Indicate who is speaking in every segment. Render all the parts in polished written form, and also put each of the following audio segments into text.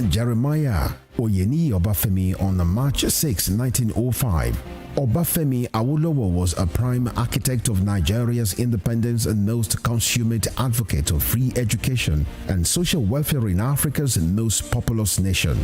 Speaker 1: Jeremiah Oyeni Obafemi on March 6, 1905. Obafemi Awolowo was a prime architect of Nigeria's independence and most consummate advocate of free education and social welfare in Africa's most populous nation.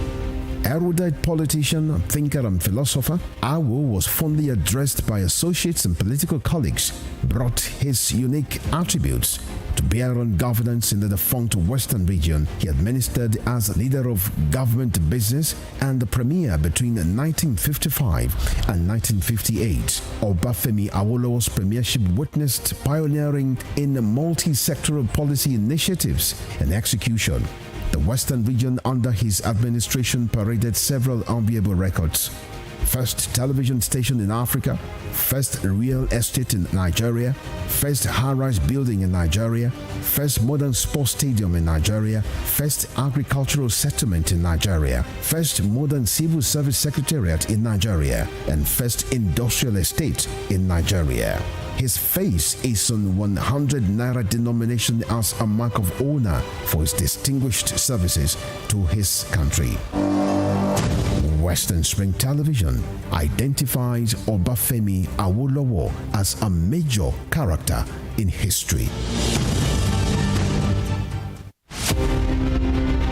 Speaker 1: Erudite politician, thinker and philosopher, Awo was fondly addressed by associates and political colleagues, brought his unique attributes to bear on governance in the defunct Western region. He administered as leader of government business and the premier between 1955 and 1958. Obafemi Awolowo's premiership witnessed pioneering in multi-sectoral policy initiatives and execution. The Western region under his administration paraded several enviable records. First television station in Africa, first real estate in Nigeria, first high-rise building in Nigeria, first modern sports stadium in Nigeria, first agricultural settlement in Nigeria, first modern civil service secretariat in Nigeria, and first industrial estate in Nigeria. His face is on 100 naira denomination as a mark of honor for his distinguished services to his country. Western Spring Television identifies Obafemi Awolowo as a major character in history.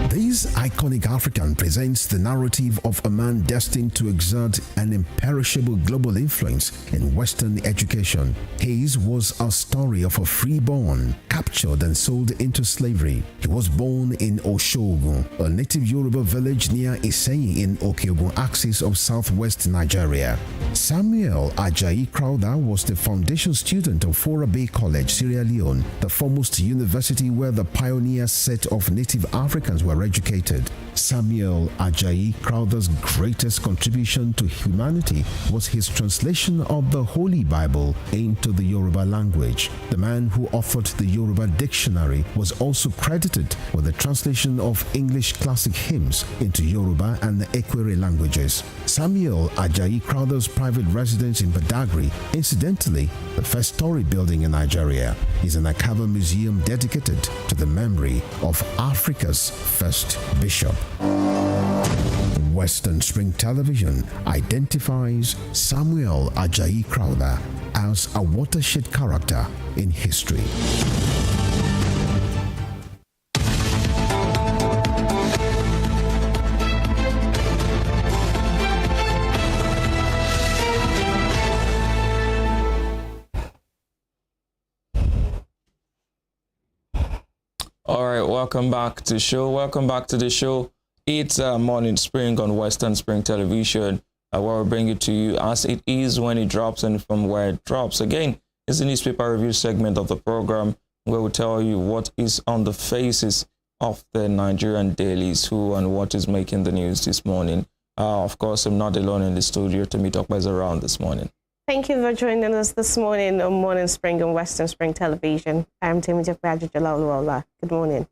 Speaker 1: This iconic African presents the narrative of a man destined to exert an imperishable global influence in Western education. His was a story of a freeborn, captured and sold into slavery. He was born in Oshogun, a native Yoruba village near Iseyin in Okeogun axis of southwest Nigeria. Samuel Ajayi Crowther was the foundation student of Fora Bay College, Sierra Leone, the foremost university where the pioneer set of native Africans were educated. Samuel Ajayi Crowther's greatest contribution to humanity was his translation of the Holy Bible into the Yoruba language. The man who authored the Yoruba dictionary was also credited with the translation of English classic hymns into Yoruba and the Ekwere languages. Samuel Ajayi Crowther's private residence in Badagry, incidentally the first story building in Nigeria, is an archival museum dedicated to the memory of Africa's first bishop. Western Spring Television identifies Samuel Ajayi Crowther as a watershed character in history.
Speaker 2: All right, welcome back to the show. Welcome back to the show. It's Morning Spring on Western Spring Television, where we bring it to you as it is when it drops and from where it drops. Again, it's the newspaper review segment of the program where we tell you what is on the faces of the Nigerian dailies, who and what is making the news this morning. Of course, I'm not alone in the studio to meet up around this morning.
Speaker 3: Thank you for joining us this morning on Morning Spring on Western Spring Television. I'm Timmy Jalaluola. Good morning.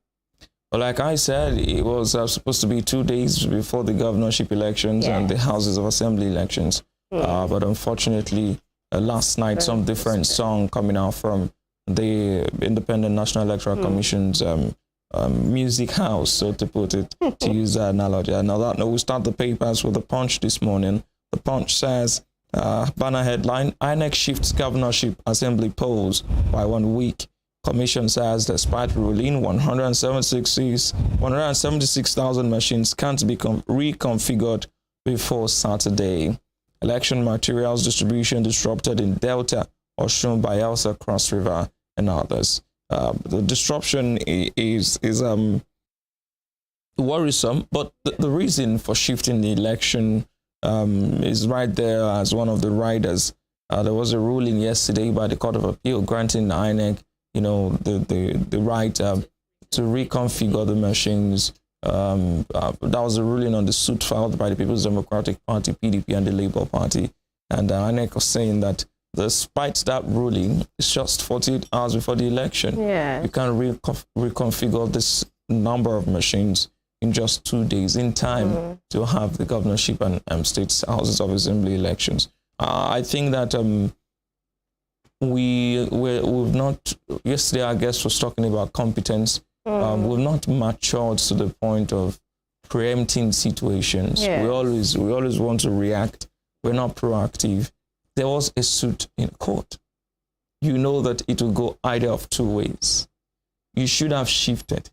Speaker 2: Well, like I said, it was supposed to be 2 days before the governorship elections and the Houses of Assembly elections. But unfortunately, last night, some different song coming out from the Independent National Electoral Commission's music house, so to put it, to use that analogy. Now that we start the papers with the Punch this morning. The Punch says, banner headline, INEC shifts governorship assembly polls by 1 week. Commission says despite ruling, 176,000 machines can't be reconfigured before Saturday. Election materials distribution disrupted in Delta, Osun, Bayelsa, Cross River, and others. The disruption is worrisome, but the reason for shifting the election is right there as one of the riders. There was a ruling yesterday by the Court of Appeal granting INEC, the right to reconfigure the machines. That was a ruling on the suit filed by the People's Democratic Party, PDP, and the Labour Party. And INEC was saying that despite that ruling, it's just 48 hours before the election. You can reconfigure this number of machines in just 2 days in time to have the governorship and state houses of assembly elections. I think that we've not, yesterday our guest was talking about competence. We've not matured to the point of preempting situations.
Speaker 3: Yes.
Speaker 2: We always want to react. We're not proactive. There was a suit in court. You know that it will go either of two ways. You should have shifted,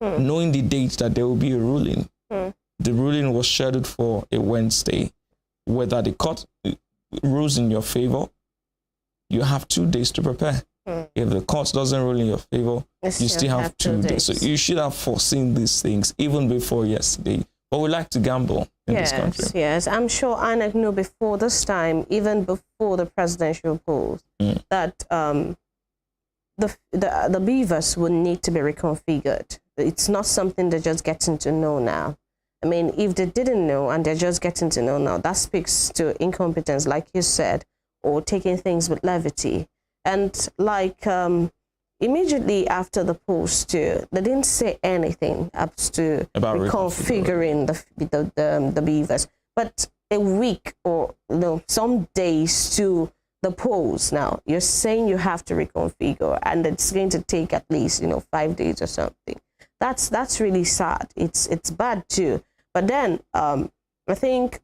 Speaker 2: knowing the date that there will be a ruling. The ruling was scheduled for a Wednesday. Whether the court rules in your favor, you have 2 days to prepare. If the court doesn't rule in your favor, you still have 2 days. So you should have foreseen these things even before yesterday. But we like to gamble in this country.
Speaker 3: Yes, I'm sure INEC knew before this time, even before the presidential polls, that the beavers would need to be reconfigured. It's not something they're just getting to know now. I mean, if they didn't know and they're just getting to know now, that speaks to incompetence, like you said, or taking things with levity. And like immediately after the polls too, they didn't say anything up to
Speaker 2: about
Speaker 3: reconfiguring the beavers. But a week or some days to the polls now, you're saying you have to reconfigure, and it's going to take at least 5 days or something. That's really sad. It's bad too. But then I think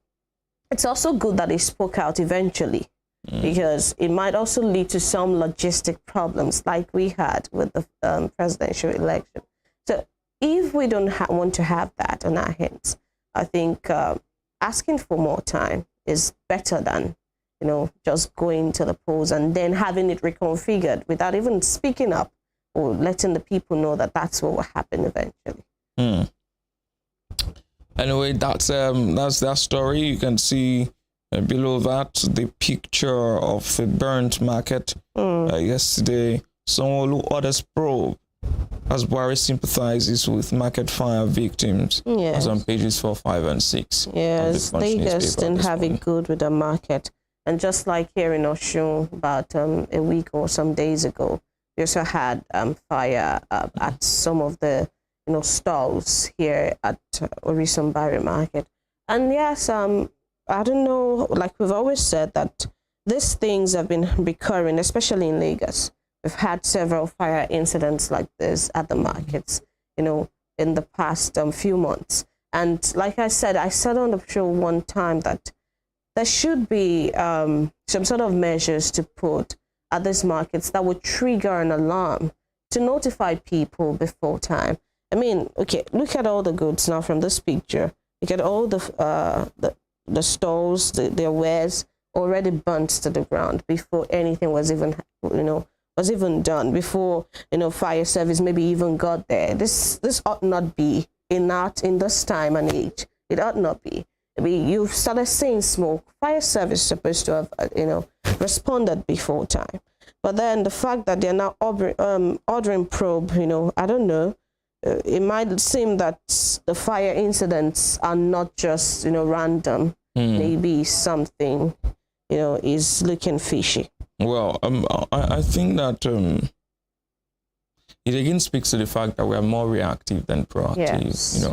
Speaker 3: it's also good that they spoke out eventually. Because it might also lead to some logistic problems like we had with the presidential election. So if we don't want to have that on our hands, I think asking for more time is better than, just going to the polls and then having it reconfigured without even speaking up or letting the people know that that's what will happen eventually.
Speaker 2: Anyway, that's that story. You can see below that the picture of a burnt market yesterday. Sanwo-Olu orders probe as Buhari sympathizes with market fire victims.
Speaker 3: Yes.
Speaker 2: As on pages 4, 5, and 6.
Speaker 3: Yes, they just didn't have it good with the market. And just like here in Osun, about a week or some days ago, we also had fire at some of the stalls here at Orisun Market. And yes, I don't know, like we've always said that these things have been recurring, especially in Lagos. We've had several fire incidents like this at the markets, in the past few months. And like I said on the show one time that there should be some sort of measures to put at these markets that would trigger an alarm to notify people before time. I mean, okay, look at all the goods now from this picture. Look at all the stalls, their wares already burnt to the ground before anything was even, done, before, fire service maybe even got there. This ought not be in this time and age. It ought not be. I mean, you've started seeing smoke. Fire service is supposed to have, responded before time. But then the fact that they're now ordering probe, I don't know. It might seem that the fire incidents are not just, random. Maybe something, is looking fishy.
Speaker 2: Well, I think that it again speaks to the fact that we are more reactive than proactive.
Speaker 3: Yes.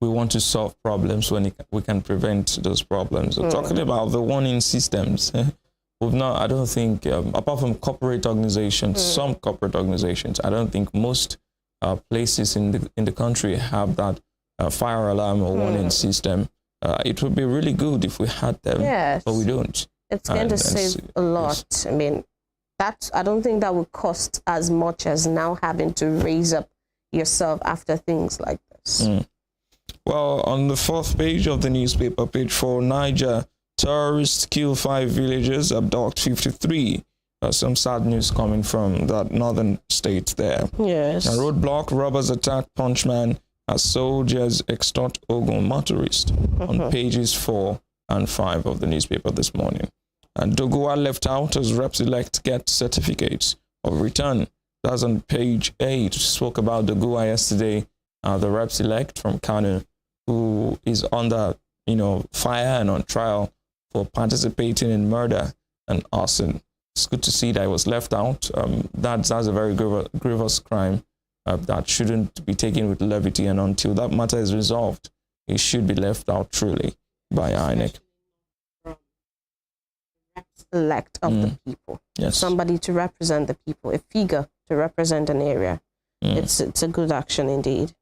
Speaker 2: We want to solve problems when we can prevent those problems. So talking about the warning systems, we've not. I don't think, apart from corporate organizations, some corporate organizations, I don't think most places in the country have that fire alarm or warning system. It would be really good if we had them, but we don't.
Speaker 3: It's going to save a lot. Yes. I mean, I don't think that would cost as much as now having to raise up yourself after things like this.
Speaker 2: Well, on the 4th page of the newspaper, page 4, Niger, terrorists kill 5 villagers, abduct 53. Some sad news coming from that northern state there.
Speaker 3: Yes.
Speaker 2: A roadblock, robbers attack punchman as soldiers extort Ogun motorist on pages 4 and 5 of the newspaper this morning. And Doguwa left out as reps-elect get certificates of return. That's on page 8. Spoke about Doguwa yesterday, the reps-elect from Kano, who is under, fire and on trial for participating in murder and arson. It's good to see that it was left out. That's a very grievous crime that shouldn't be taken with levity, and until that matter is resolved, it should be left out truly by INEC.
Speaker 3: Elect of the people.
Speaker 2: Yes.
Speaker 3: Somebody to represent the people, a figure to represent an area. It's a good action indeed.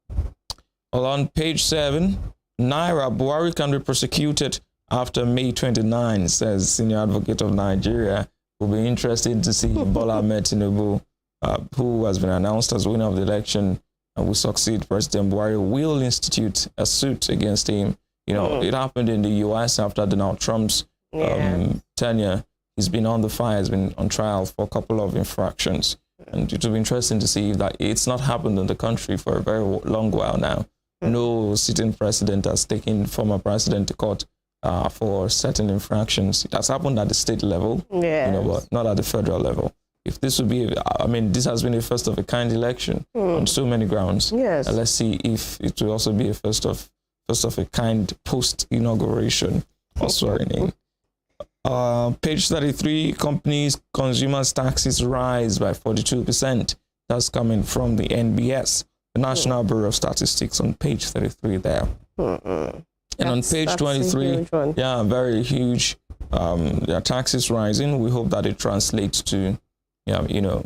Speaker 2: Well, on page 7, Naira Buhari can be prosecuted after May 29, says senior advocate of Nigeria. Will be interested to see Bola Ahmed Tinubu, who has been announced as winner of the election and will succeed President Buhari, will institute a suit against him. You know, it happened in the U.S. after Donald Trump's tenure. He's been on the fire, has been on trial for a couple of infractions. And it will be interesting to see if that it's not happened in the country for a very long while now. No sitting president has taken former president to court for certain infractions. It has happened at the state level, you know, but not at the federal level. If this would be, I mean, this has been a first of a kind election on so many grounds.
Speaker 3: Yes.
Speaker 2: Let's see if it will also be a first of a kind post inauguration or swearing in. Page 33, companies' consumers' taxes rise by 42%. That's coming from the NBS, the National Bureau of Statistics, on page 33 there. And on page 23, very huge. Their taxes rising. We hope that it translates to, you know,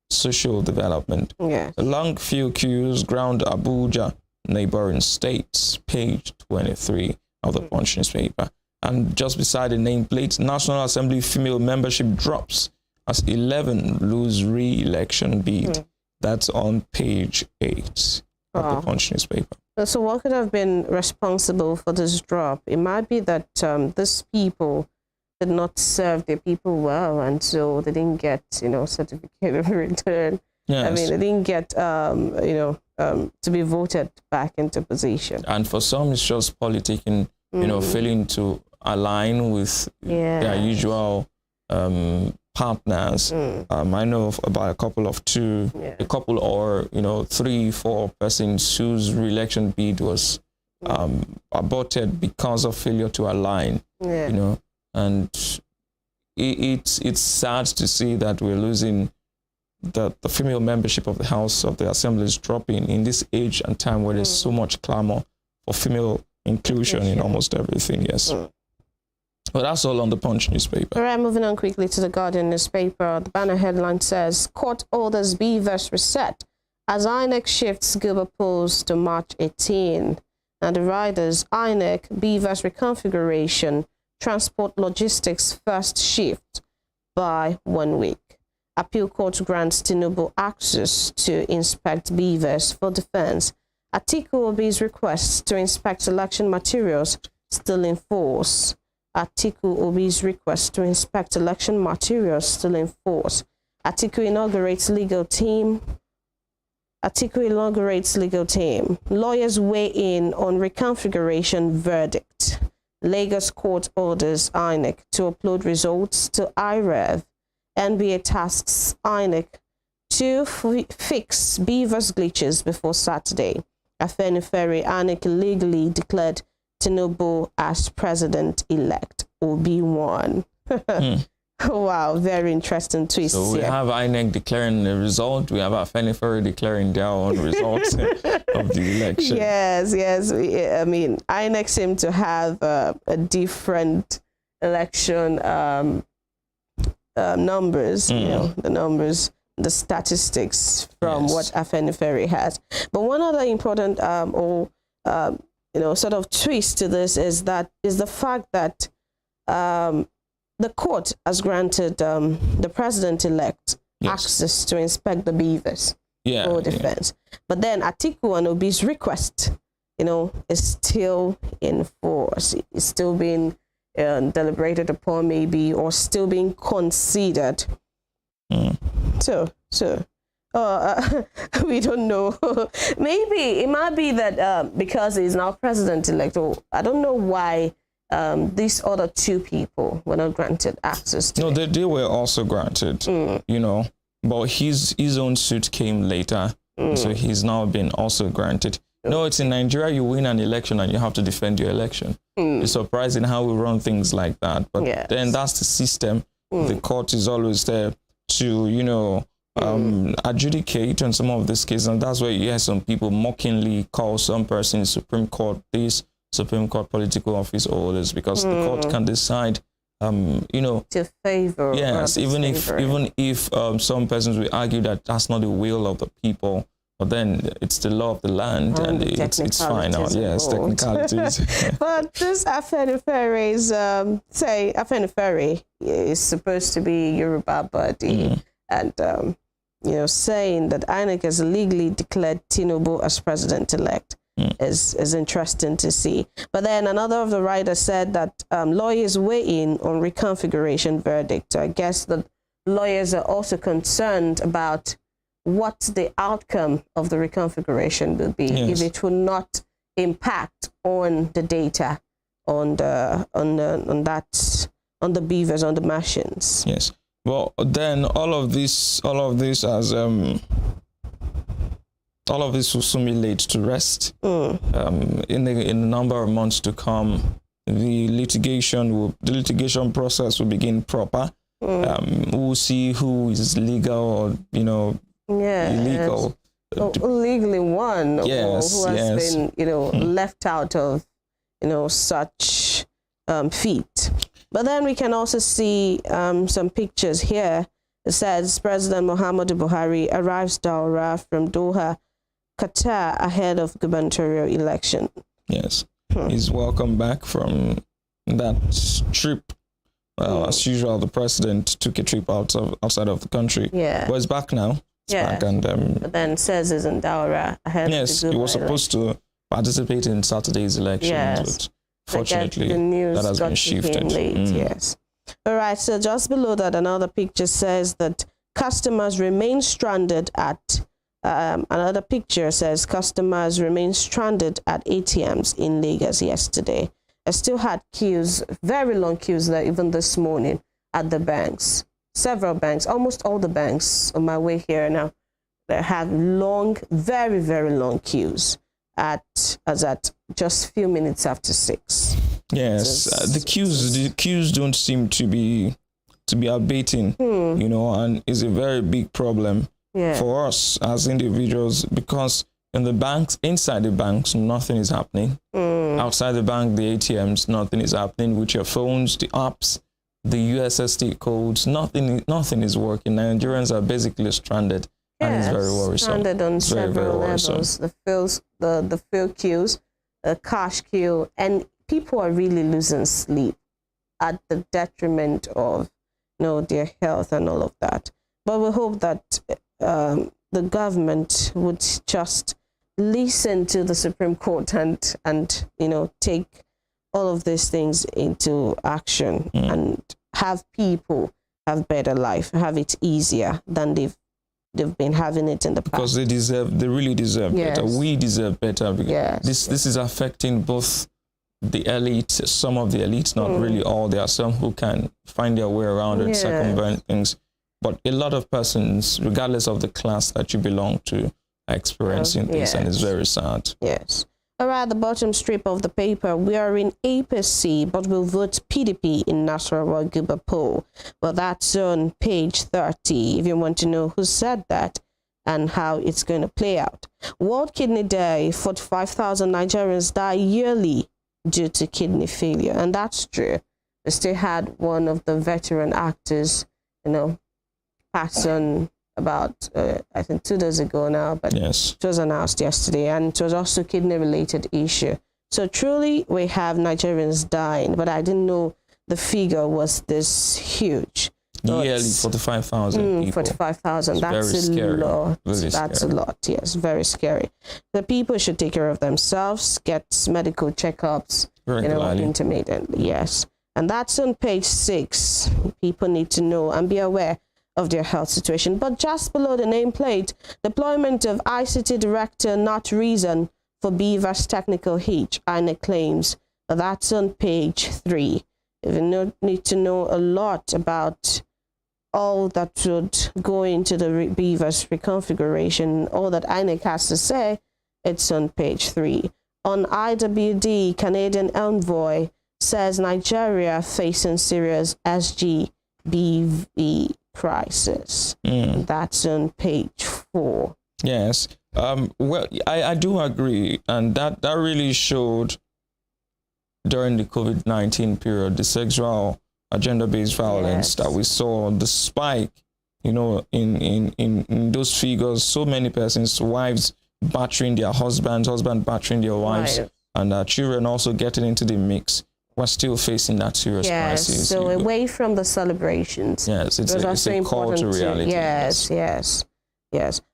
Speaker 2: social development.
Speaker 3: Yeah.
Speaker 2: The long fuel queues ground Abuja, neighboring states, page 23 of the Punch newspaper. And just beside the nameplate, National Assembly female membership drops as 11 lose re-election bid. That's on page 8 of the Punch newspaper.
Speaker 3: So what could have been responsible for this drop? It might be that these people did not serve their people well, and so they didn't get, you know, certificate of return. Yes. I mean, they didn't get, to be voted back into position.
Speaker 2: And for some, it's just politicking, you know, failing to align with their usual partners. I know of about a couple or, you know, 3-4 persons whose re-election bid was aborted because of failure to align, you know, and it's sad to see that we're losing the female membership of the House of the Assembly is dropping in this age and time where there's so much clamor for female inclusion in almost everything. Yes. Well, that's all on the Punch newspaper. All
Speaker 3: right, moving on quickly to the Guardian newspaper. The banner headline says, Court orders BVAS reset as INEC shifts Guber polls to March 18. And the riders, INEC, BVAS reconfiguration, transport logistics first shift by 1 week. Appeal court grants Tinubu access to inspect BVAS for defense. Atiku Obi's request to inspect election materials still in force. Atiku Obi's request to inspect election materials still in force. Atiku inaugurates legal team. Lawyers weigh in on reconfiguration verdict. Lagos court orders INEC to upload results to IREV. NBA tasks INEC to fix BVAS glitches before Saturday. Afenifere, INEC legally declared Tinubu as president-elect. Obi won. Wow, very interesting twist.
Speaker 2: So we have INEC declaring the result. We have Afenifere declaring their own results of the election.
Speaker 3: Yes. I mean, INEC seemed to have a different election numbers, you know, the numbers, the statistics from what Afenifere has. But one other important sort of twist to this is the fact that the court has granted the president-elect access to inspect the BVAS for defense. But then Atiku and Obi's request, you know, is still in force. It's still being deliberated upon, maybe, or still being considered. So we don't know. Maybe it might be that because he's now president-elect, or I don't know why these other two people were not granted access to it.
Speaker 2: They were also granted, you know, but his own suit came later, so he's now been also granted. No, it's in Nigeria, you win an election and you have to defend your election. It's surprising how we run things like that. But then that's the system. The court is always there to, you know, adjudicate on some of these cases. And that's where you hear some people mockingly call some person in Supreme Court this, Supreme Court political office holders, because the court can decide, you know,
Speaker 3: to favor.
Speaker 2: Yes, even if some persons will argue that that's not the will of the people But then it's the law of the land, and it's fine now. Yes, technicalities.
Speaker 3: But this Afenifere is, say, Afenifere is supposed to be Yoruba body, and saying that INEC has legally declared Tinubu as president-elect is interesting to see. But then another of the writers said that lawyers weigh in on reconfiguration verdict. So I guess that lawyers are also concerned about what the outcome of the reconfiguration will be, if it will not impact on the data, on the beavers, on the machines. Yes.
Speaker 2: Well, then all of this will soon be laid to rest. In a number of months to come, the litigation process will begin proper. We'll see who is legal or illegal.
Speaker 3: Legally won, or who has been left out of such feat. But then we can also see some pictures here. It says President Muhammadu Buhari arrives Daura from Doha, Qatar, ahead of gubernatorial election.
Speaker 2: Yes, he's welcome back from that trip. Well, as usual, the president took a trip outside of the country.
Speaker 3: Yeah,
Speaker 2: but he's back now. Back, and
Speaker 3: but then says is in Daura ahead.
Speaker 2: Yes, he was supposed to participate in Saturday's elections, but fortunately that has been shifted.
Speaker 3: Yes. All right. So just below that, another picture says that customers remain stranded at. Another picture says customers remain stranded at ATMs in Lagos yesterday. I still had queues, very long queues there, even this morning at the banks. Several banks, almost all the banks on my way here now, they have long, very, very long queues at just few minutes after 6.
Speaker 2: Yes, the queues don't seem to be abating, and is a very big problem for us as individuals, because in the banks, inside the banks, nothing is happening. Outside the bank, the ATMs, nothing is happening. With your phones, the apps, the USSD codes, nothing is working. Nigerians are basically stranded, and it's very worrisome.
Speaker 3: Stranded on several levels. The fill queues, the cash queue, and people are really losing sleep at the detriment of their health and all of that. But we hope that the government would just listen to the Supreme Court and take all of these things into action and have people have better life, have it easier than they've been having it in the past.
Speaker 2: Because they really deserve better. We deserve better. Because this is affecting both the elite, some of the elites, not really all. There are some who can find their way around and circumvent things. But a lot of persons, regardless of the class that you belong to, are experiencing this, and it's very sad.
Speaker 3: Yes. All right, the bottom strip of the paper, we are in APC, but we'll vote PDP in Nasarawa Guba poll. Well, that's on page 30, if you want to know who said that and how it's going to play out. World Kidney Day, 45,000 Nigerians die yearly due to kidney failure. And that's true. We still had one of the veteran actors, pass on about, I think 2 days ago now, but it was announced yesterday, and it was also kidney-related issue. So truly, we have Nigerians dying, but I didn't know the figure was this huge.
Speaker 2: Yearly, 45,000 people.
Speaker 3: 45,000, that's a lot. That's a lot, yes, very scary. The people should take care of themselves, get medical checkups, intermittently, yes. And that's on page 6. People need to know and be aware of their health situation. But just below the nameplate, deployment of ICT director not reason for Beaver's technical hitch, INEC claims. That's on page 3. If you need to know a lot about all that would go into the Beaver's reconfiguration, all that INEC has to say, it's on page 3. On IWD, Canadian envoy says Nigeria facing serious SGBV crisis. That's on page 4.
Speaker 2: Yes. Well, I do agree, and that really showed during the COVID-19 period, the sexual gender-based violence that we saw, the spike you know, in those figures, so many persons, wives battering their husbands, husband battering their wives,
Speaker 3: Right.
Speaker 2: and children also getting into the mix. We're still facing that serious
Speaker 3: Yes.
Speaker 2: crisis.
Speaker 3: So away from the celebrations.
Speaker 2: Yes, it's
Speaker 3: Those are
Speaker 2: a
Speaker 3: so
Speaker 2: call to
Speaker 3: important too.
Speaker 2: reality.
Speaker 3: Yes.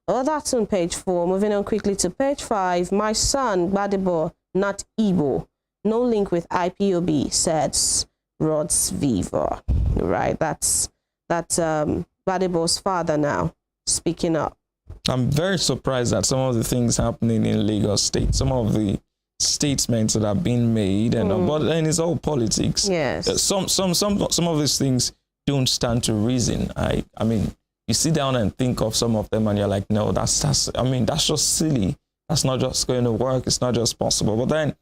Speaker 3: Oh, that's on page 4. Moving on quickly to page 5. My son, Gbadebo, not Igbo. No link with IPOB, says Rods Viva. Right. That's Gbadebo's father now speaking up.
Speaker 2: I'm very surprised at some of the things happening in Lagos State. Some of the statements that are being made, and but then it's all politics.
Speaker 3: Yes.
Speaker 2: Some of these things don't stand to reason. I mean, you sit down and think of some of them, and you're like, no, that's just silly. That's not just going to work. It's not just possible. But then,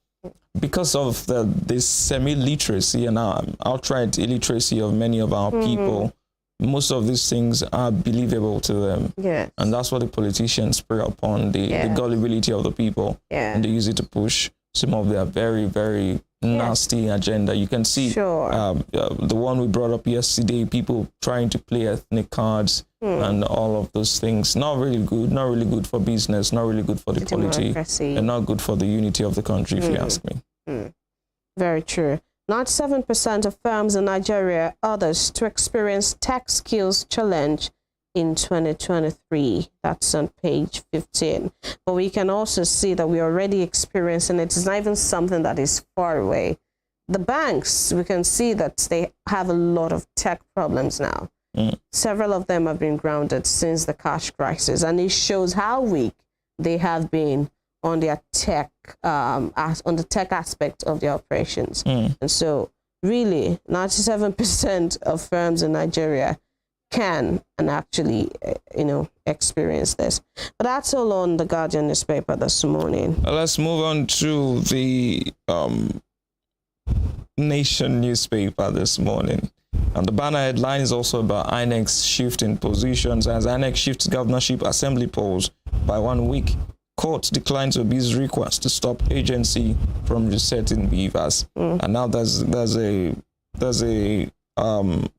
Speaker 2: because of this semi-literacy and outright illiteracy of many of our people, most of these things are believable to them.
Speaker 3: Yes.
Speaker 2: And that's what the politicians prey upon, the gullibility of the people.
Speaker 3: Yeah.
Speaker 2: And they use it to push some of their very, very nasty agenda. You can see the one we brought up yesterday, people trying to play ethnic cards and all of those things. Not really good for business, not really good for the polity, and not good for the unity of the country, if you ask me.
Speaker 3: Very true. 97% of firms in Nigeria, others to experience tech skills challenge in 2023. That's on page 15. But we can also see that we're already experiencing it. It's not even something that is far away. The banks, we can see that they have a lot of tech problems now. Several of them have been grounded since the cash crisis, and it shows how weak they have been on their tech, on the tech aspect of their operations. And so really 97% of firms in Nigeria can and actually, experience this. But that's all on the Guardian newspaper this morning.
Speaker 2: Let's move on to the Nation newspaper this morning. And the banner headline is also about INEC's shift in positions as INEC shifts governorship assembly polls by 1 week. Court declines Obi's request to stop agency from resetting beavers. And now there's a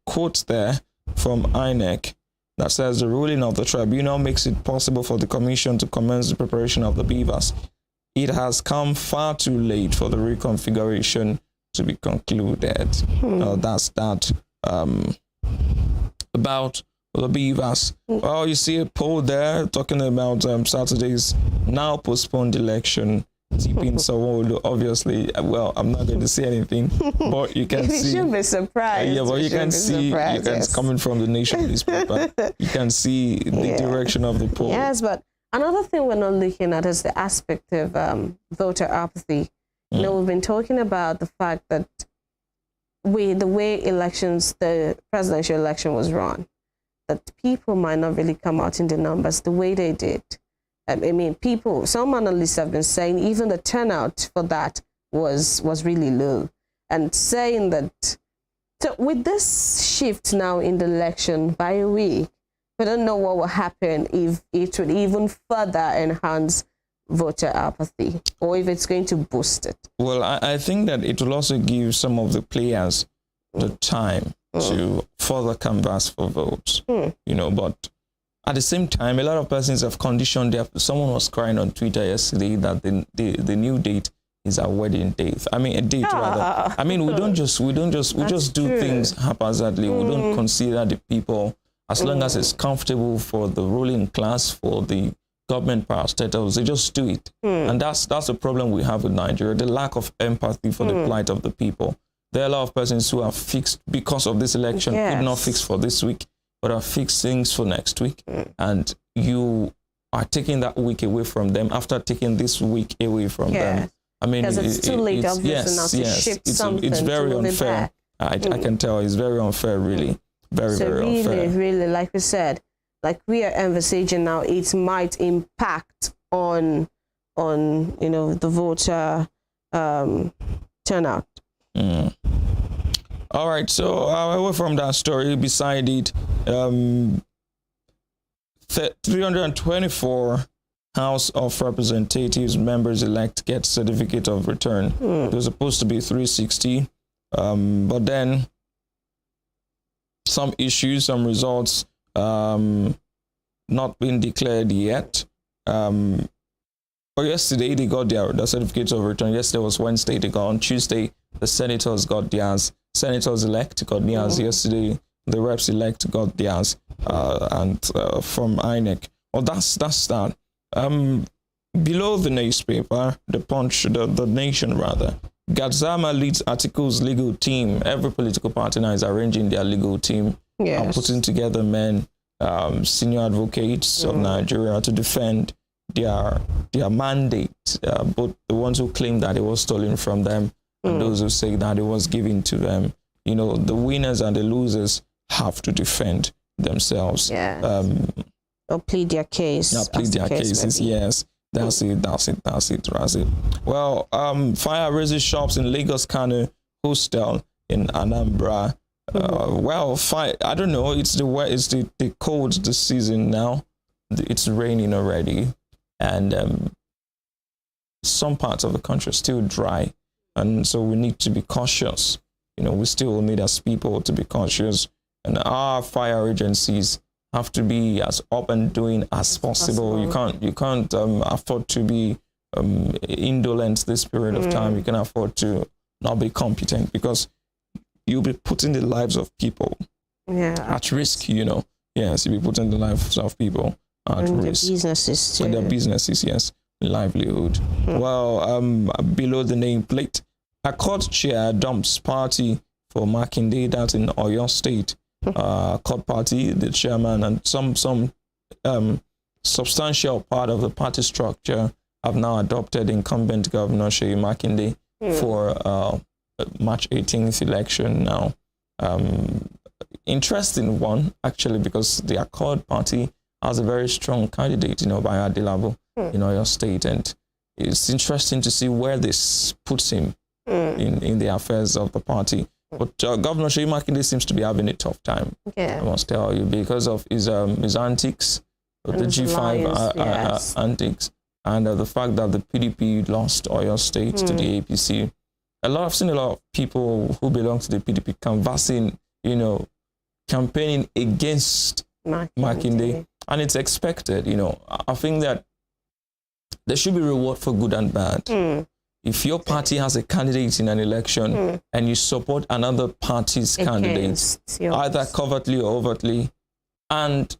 Speaker 2: quote there from INEC that says the ruling of the tribunal makes it possible for the commission to commence the preparation of the beavers. It has come far too late for the reconfiguration to be concluded. That's that about the beavers. Well, you see a poll there talking about Saturday's now postponed election. TP Sanwo-Olu, obviously, well, I'm not going to say anything, but you can see.
Speaker 3: You should be surprised.
Speaker 2: Yeah, but you can see, coming from the Nation newspaper, you can see the direction of the poll.
Speaker 3: Yes, but another thing we're not looking at is the aspect of voter apathy. We've been talking about the fact that the way the presidential election was run, that people might not really come out in the numbers the way they did. I mean, some analysts have been saying even the turnout for that was really low, and saying that, so with this shift now in the election by a week, we don't know what will happen if it would even further enhance voter apathy or if it's going to boost it.
Speaker 2: Well, I think that it will also give some of the players the time to further canvass for votes, but at the same time, a lot of persons have conditioned someone was crying on Twitter yesterday that the new date is our wedding date. I mean, a date rather. I mean, we just do things haphazardly. We don't consider the people, as long as it's comfortable for the ruling class, for the government parastatals, they just do it. And that's the problem we have with Nigeria, the lack of empathy for the plight of the people. There are a lot of persons who are fixed because of this election, if not fixed for this week, but are fixed things for next week. And you are taking that week away from them after taking this week away from them. I mean,
Speaker 3: because it's too late, obviously, now to shift something.
Speaker 2: It's very unfair. I can tell it's very unfair, really. Very unfair.
Speaker 3: Really, like we said, like we are envisaging now, it might impact on the voter turnout.
Speaker 2: All right, so away from that story, beside it, 324 House of Representatives members-elect get certificate of return. It was supposed to be 360, but then some issues, some results not been declared yet. But yesterday they got their certificates of return. Yesterday was Wednesday. They got on Tuesday. The senators got theirs. Senators elect got theirs yesterday. The reps elect got theirs, and from INEC. Well, that's that. Below the newspaper, the Punch, the Nation rather, Gadzama leads Atiku's legal team. Every political party now is arranging their legal team, putting together men, senior advocates of Nigeria to defend their mandate, both the ones who claim that it was stolen from them and those who say that it was given to them. You know, the winners and the losers have to defend themselves.
Speaker 3: Or plead their case.
Speaker 2: Plead their cases, yes. That's it. Well, fire raises shops in Lagos Kano hostel in Anambra. I don't know. It's the cold this season now. It's raining already, and some parts of the country are still dry, and so we need to be cautious. You know, we still need as people to be cautious, and our fire agencies have to be as up and doing as possible. You can't afford to be indolent this period of time. You can afford to not be competent, because you'll be putting the lives of people at risk. You know, yes, you'll be putting the lives of people at risk.
Speaker 3: Their businesses too.
Speaker 2: And their businesses, yes, livelihood. Well, below the nameplate, a court chair dumps party for Makinde. That's in Oyo State. Court party, the chairman, and some substantial part of the party structure have now adopted incumbent Governor Seyi Makinde for March 18th election now. Interesting one, actually, because the Accord Party has a very strong candidate, by Adilabo in Oyo State, and it's interesting to see where this puts him in the affairs of the party. But Governor Seyi Makinde seems to be having a tough time. I must tell you, because of his antics, the G5 antics, and the fact that the PDP lost Oyo State to the APC. I've seen a lot of people who belong to the PDP canvassing, campaigning against Makinde, and it's expected. I think that there should be reward for good and bad. If your party has a candidate in an election and you support another party's candidate, either covertly or overtly, and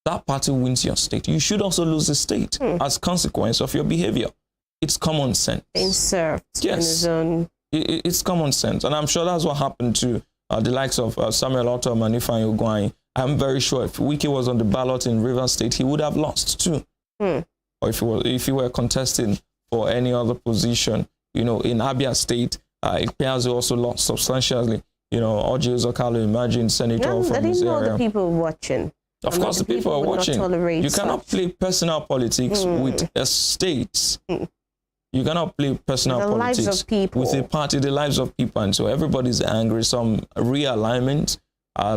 Speaker 2: that party wins your state, you should also lose the state as consequence of your behavior. It's common sense.
Speaker 3: Being served in his own.
Speaker 2: It's common sense. And I'm sure that's what happened to the likes of Samuel Ortom and Ifeanyi Ugwuanyi. I'm very sure if Wike was on the ballot in Rivers State, he would have lost too. Or if he were contesting for any other position, in Abia State, Ikpeazu also lost substantially. Orji Uzokalo, imagine senator from this area.
Speaker 3: I didn't know the people watching.
Speaker 2: Of course, the people are watching. You cannot play personal politics with estates. You cannot play personal politics with a party, the lives of people. And so everybody's angry. Some realignment.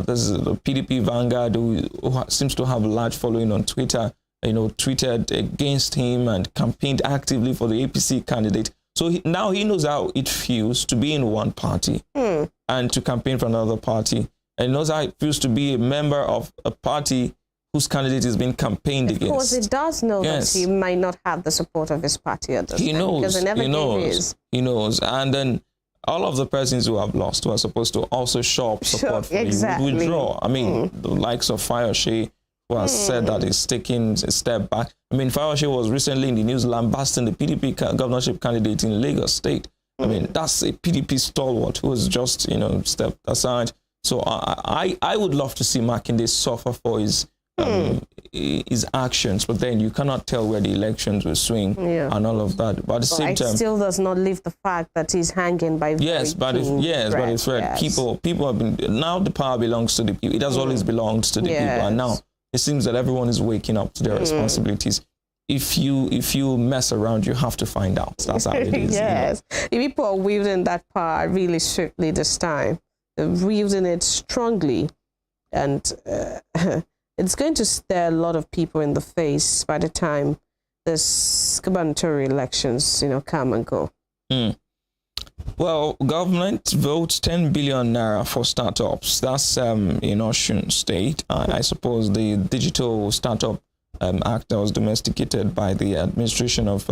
Speaker 2: This is the PDP Vanguard, who seems to have a large following on Twitter, tweeted against him and campaigned actively for the APC candidate. So now he knows how it feels to be in one party and to campaign for another party. And knows how it feels to be a member of a party whose candidate is being campaigned against. Of course,
Speaker 3: he does know that he might not have the support of his party at this time.
Speaker 2: He knows. And then all of the persons who have lost, who are supposed to also show up support for him, would withdraw. I mean, the likes of Fayose, who has said that he's taking a step back. I mean, Fayose was recently in the news lambasting the PDP governorship candidate in Lagos State. I mean, that's a PDP stalwart who has just, stepped aside. So I would love to see Makinde suffer for his actions, but then you cannot tell where the elections will swing and all of that. But at the same time,
Speaker 3: it still does not leave the fact that he's hanging by
Speaker 2: but it's right. People have been, now the power belongs to the people. It has always belonged to the people, and now it seems that everyone is waking up to their responsibilities. If you mess around, you have to find out. That's how it is.
Speaker 3: Yes, the people are wielding that power really strictly this time. They're wielding it strongly, and it's going to stare a lot of people in the face by the time this gubernatorial elections, come and go.
Speaker 2: Well, government votes 10 billion naira for startups. That's in Osun State. I suppose the digital startup act that was domesticated by the administration of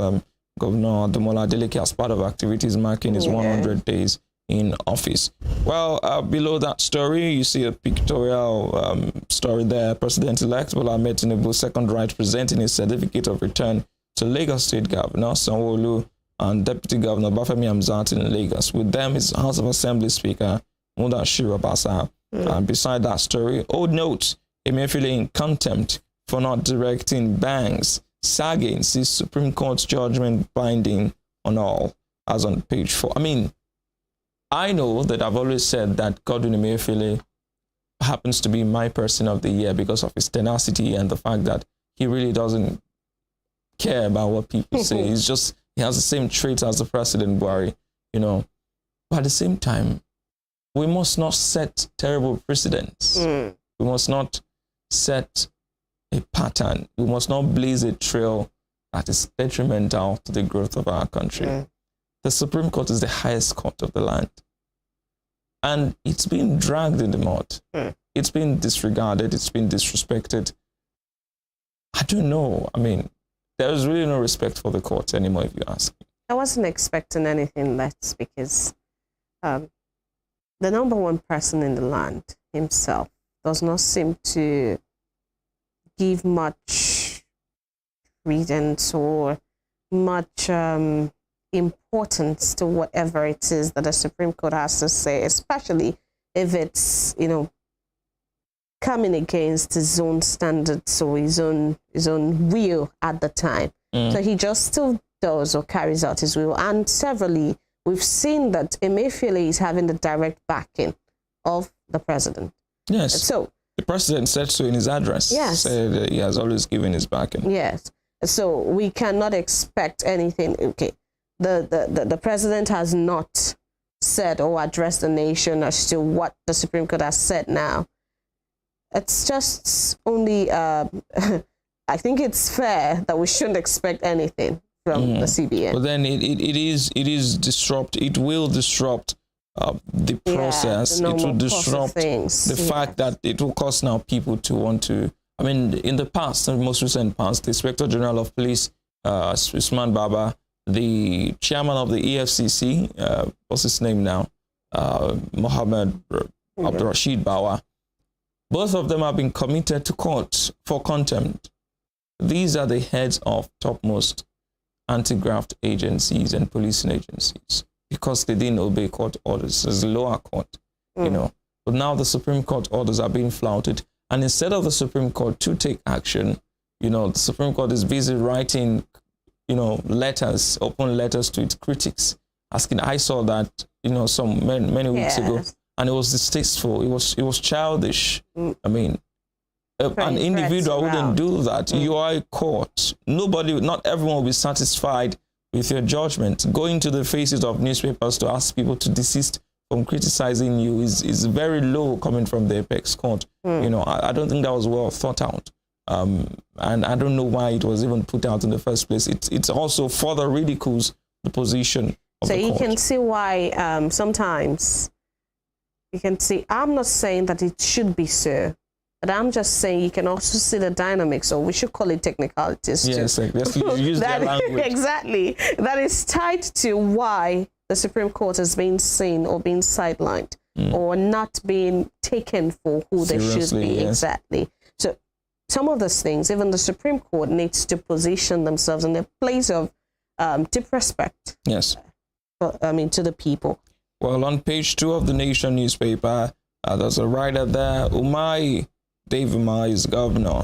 Speaker 2: Governor Ademola Adeleke as part of activities marking his 100 days in office. Well, below that story, you see a pictorial story there. President-elect Bola Ahmed Tinubu, second right, presenting his certificate of return to Lagos State Governor Sanwo-Olu and Deputy Governor Bafemi Hamzat in Lagos. With them is House of Assembly Speaker Mudashiru Obasa. And beside that story, old note, Emefiele in contempt for not directing banks. SAGE sees Supreme Court's judgment binding on all, as on page 4. I mean, I know that I've always said that Godwin Emefiele happens to be my person of the year because of his tenacity and the fact that he really doesn't care about what people say. He's just, he has the same traits as the President Buhari, you know. But at the same time, we must not set terrible precedents. We must not set a pattern. We must not blaze a trail that is detrimental to the growth of our country. The Supreme Court is the highest court of the land. And it's been dragged in the mud. It's been disregarded. It's been disrespected. I don't know. I mean, there's really no respect for the court anymore, if you ask me.
Speaker 3: I wasn't expecting anything less because the number one person in the land himself does not seem to give much credence or much importance to whatever it is that the Supreme Court has to say, especially if it's, you know, coming against his own standards or his own will at the time. So he just still does or carries out his will. And severally, we've seen that Emefiele is having the direct backing of the president.
Speaker 2: Yes.
Speaker 3: So
Speaker 2: the president said so in his address.
Speaker 3: Yes.
Speaker 2: Said that he has always given his backing.
Speaker 3: Yes. So we cannot expect anything. Okay. The president has not said or addressed the nation as to what the Supreme Court has said now. It's just only, I think it's fair that we shouldn't expect anything from the CBN.
Speaker 2: But then it will disrupt the process. It will disrupt the fact that it will cause now people to want to, I mean, in the past, the most recent past, the Inspector General of Police, Usman Baba, the chairman of the EFCC, what's his name now? Mohammed Abdul Rashid Bawa. Both of them have been committed to court for contempt. These are the heads of topmost anti-graft agencies and policing agencies because they didn't obey court orders. There's a lower court, you know. But now the Supreme Court orders are being flouted. And instead of the Supreme Court to take action, you know, the Supreme Court is busy writing, you know, letters, open letters to its critics, asking. I saw that, you know, many weeks ago, and it was distasteful. It was childish. I mean, an individual wouldn't do that. You are a court. Not everyone will be satisfied with your judgment. Going to the faces of newspapers to ask people to desist from criticizing you is very low coming from the apex court. You know, I don't think that was well thought out. And I don't know why it was even put out in the first place. It's also further ridicules the position of the court. So you
Speaker 3: can see why sometimes you can see, I'm not saying that it should be so, but I'm just saying you can also see the dynamics, or we should call it technicalities.
Speaker 2: Yes, use their language.
Speaker 3: Exactly. That is tied to why the Supreme Court is being seen or being sidelined or not being taken for who seriously, they should be. Yes. Exactly. So some of those things, even the Supreme Court needs to position themselves in a place of deep respect.
Speaker 2: Yes.
Speaker 3: To the people.
Speaker 2: Well, on page 2 of the Nation newspaper, there's a writer there, Umai Dave Umai is governor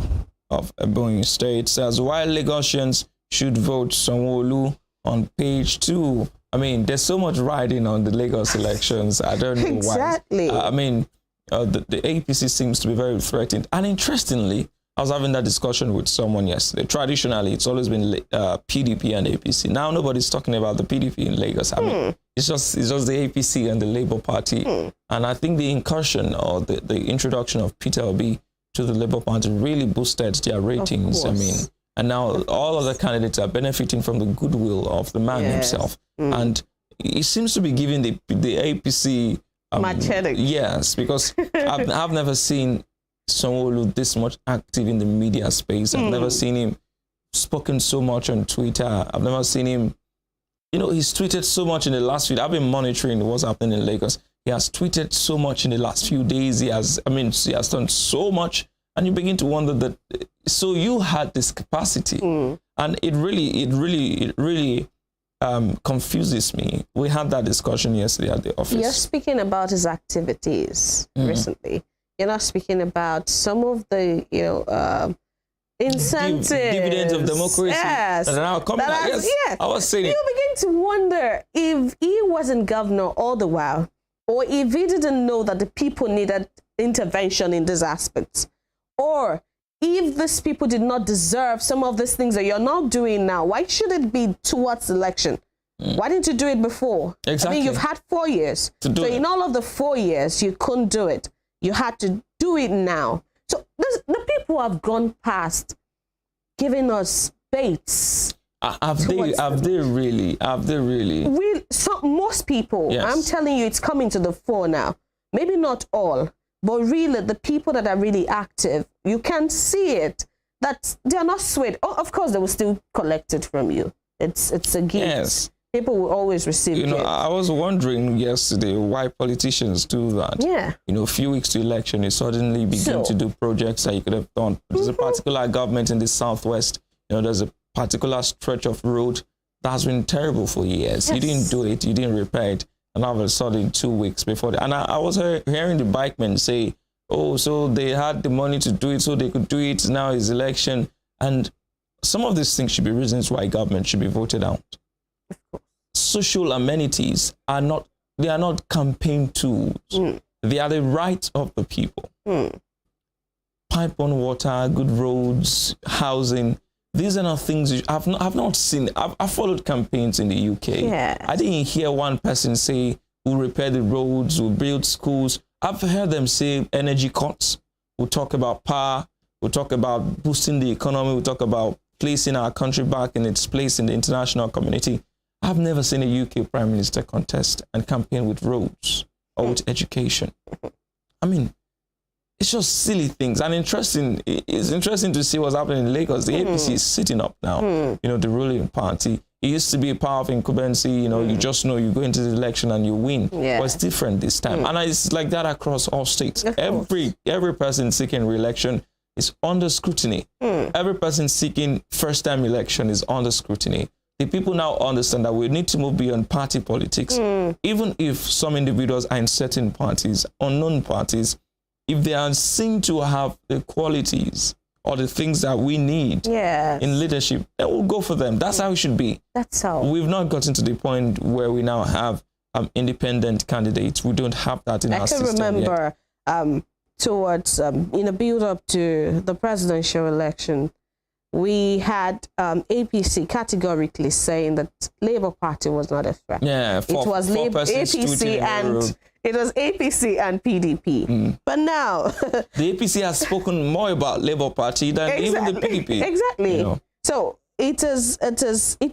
Speaker 2: of Ebonyi State, says while Lagosians should vote Sanwo-Olu on page 2. I mean, there's so much riding on the Lagos elections. I don't know
Speaker 3: exactly.
Speaker 2: why. I mean, the APC seems to be very threatened. And interestingly, I was having that discussion with someone yesterday. Traditionally, it's always been PDP and APC. Now nobody's talking about the PDP in Lagos. I mean, it's just the APC and the Labour Party. And I think the incursion or the introduction of Peter Obi to the Labour Party really boosted their ratings. I mean, and now all other candidates are benefiting from the goodwill of the man himself. And he seems to be giving the APC
Speaker 3: machete.
Speaker 2: Yes, because I've never seen Sanwo-Olu this much active in the media space. I've never seen him spoken so much on Twitter. I've never seen him, he's tweeted so much in the last few days. I've been monitoring what's happening in Lagos. He has tweeted so much in the last few days. He has done so much. And you begin to wonder that, so you had this capacity. And it really confuses me. We had that discussion yesterday at the office.
Speaker 3: You're speaking about his activities recently. You're not speaking about some of the, incentives.
Speaker 2: Dividends of democracy.
Speaker 3: Yes.
Speaker 2: That are now coming out. Yes. I was saying
Speaker 3: you begin to wonder if he wasn't governor all the while, or if he didn't know that the people needed intervention in these aspects, or if these people did not deserve some of these things that you're not doing now. Why should it be towards election? Why didn't you do it before?
Speaker 2: Exactly.
Speaker 3: I mean, you've had 4 years. In all of the 4 years, you couldn't do it. You had to do it now. So the people have gone past giving us baits.
Speaker 2: Have they really?
Speaker 3: Most people, yes. I'm telling you, it's coming to the fore now. Maybe not all, but really the people that are really active, you can see it, that they're not swayed. Oh, of course, they will still collect it from you. It's a gift. Yes. People will always receive gifts.
Speaker 2: I was wondering yesterday why politicians do that.
Speaker 3: Yeah.
Speaker 2: A few weeks to election, you suddenly begin to do projects that you could have done. There's a particular government in the Southwest, there's a particular stretch of road that's been terrible for years. Yes. You didn't do it, you didn't repair it, and all of a sudden 2 weeks before that. And I was hearing the bikemen say, oh, so they had the money to do it, so they could do it, now is election. And some of these things should be reasons why government should be voted out. Social amenities are not campaign tools. They are the right of the people. Pipe on water, good roads, housing. These are not things I've not seen. I've followed campaigns in the UK.
Speaker 3: Yes.
Speaker 2: I didn't hear one person say, we'll repair the roads, we'll build schools. I've heard them say energy cuts. We'll talk about power. We'll talk about boosting the economy. We'll talk about placing our country back in its place in the international community. I've never seen a UK Prime Minister contest and campaign with roads or with education. I mean, it's just silly things. And it's interesting to see what's happening in Lagos. The APC is sitting up now, the ruling party. It used to be a power of incumbency, you just know you go into the election and you win.
Speaker 3: Yeah.
Speaker 2: But it's different this time. And it's like that across all states. Every person seeking re-election is under scrutiny. Every person seeking first-time election is under scrutiny. The people now understand that we need to move beyond party politics. Even if some individuals are in certain parties, unknown parties, if they are seen to have the qualities or the things that we need in leadership, then we'll go for them. That's how it should be.
Speaker 3: That's how.
Speaker 2: We've not gotten to the point where we now have independent candidates. We don't have that in our system.
Speaker 3: I can remember towards, in a build-up to the presidential election, we had APC categorically saying that Labour Party was not a threat.
Speaker 2: Yeah,
Speaker 3: it was APC and PDP. But now
Speaker 2: the APC has spoken more about Labour Party than even the PDP.
Speaker 3: Exactly. So it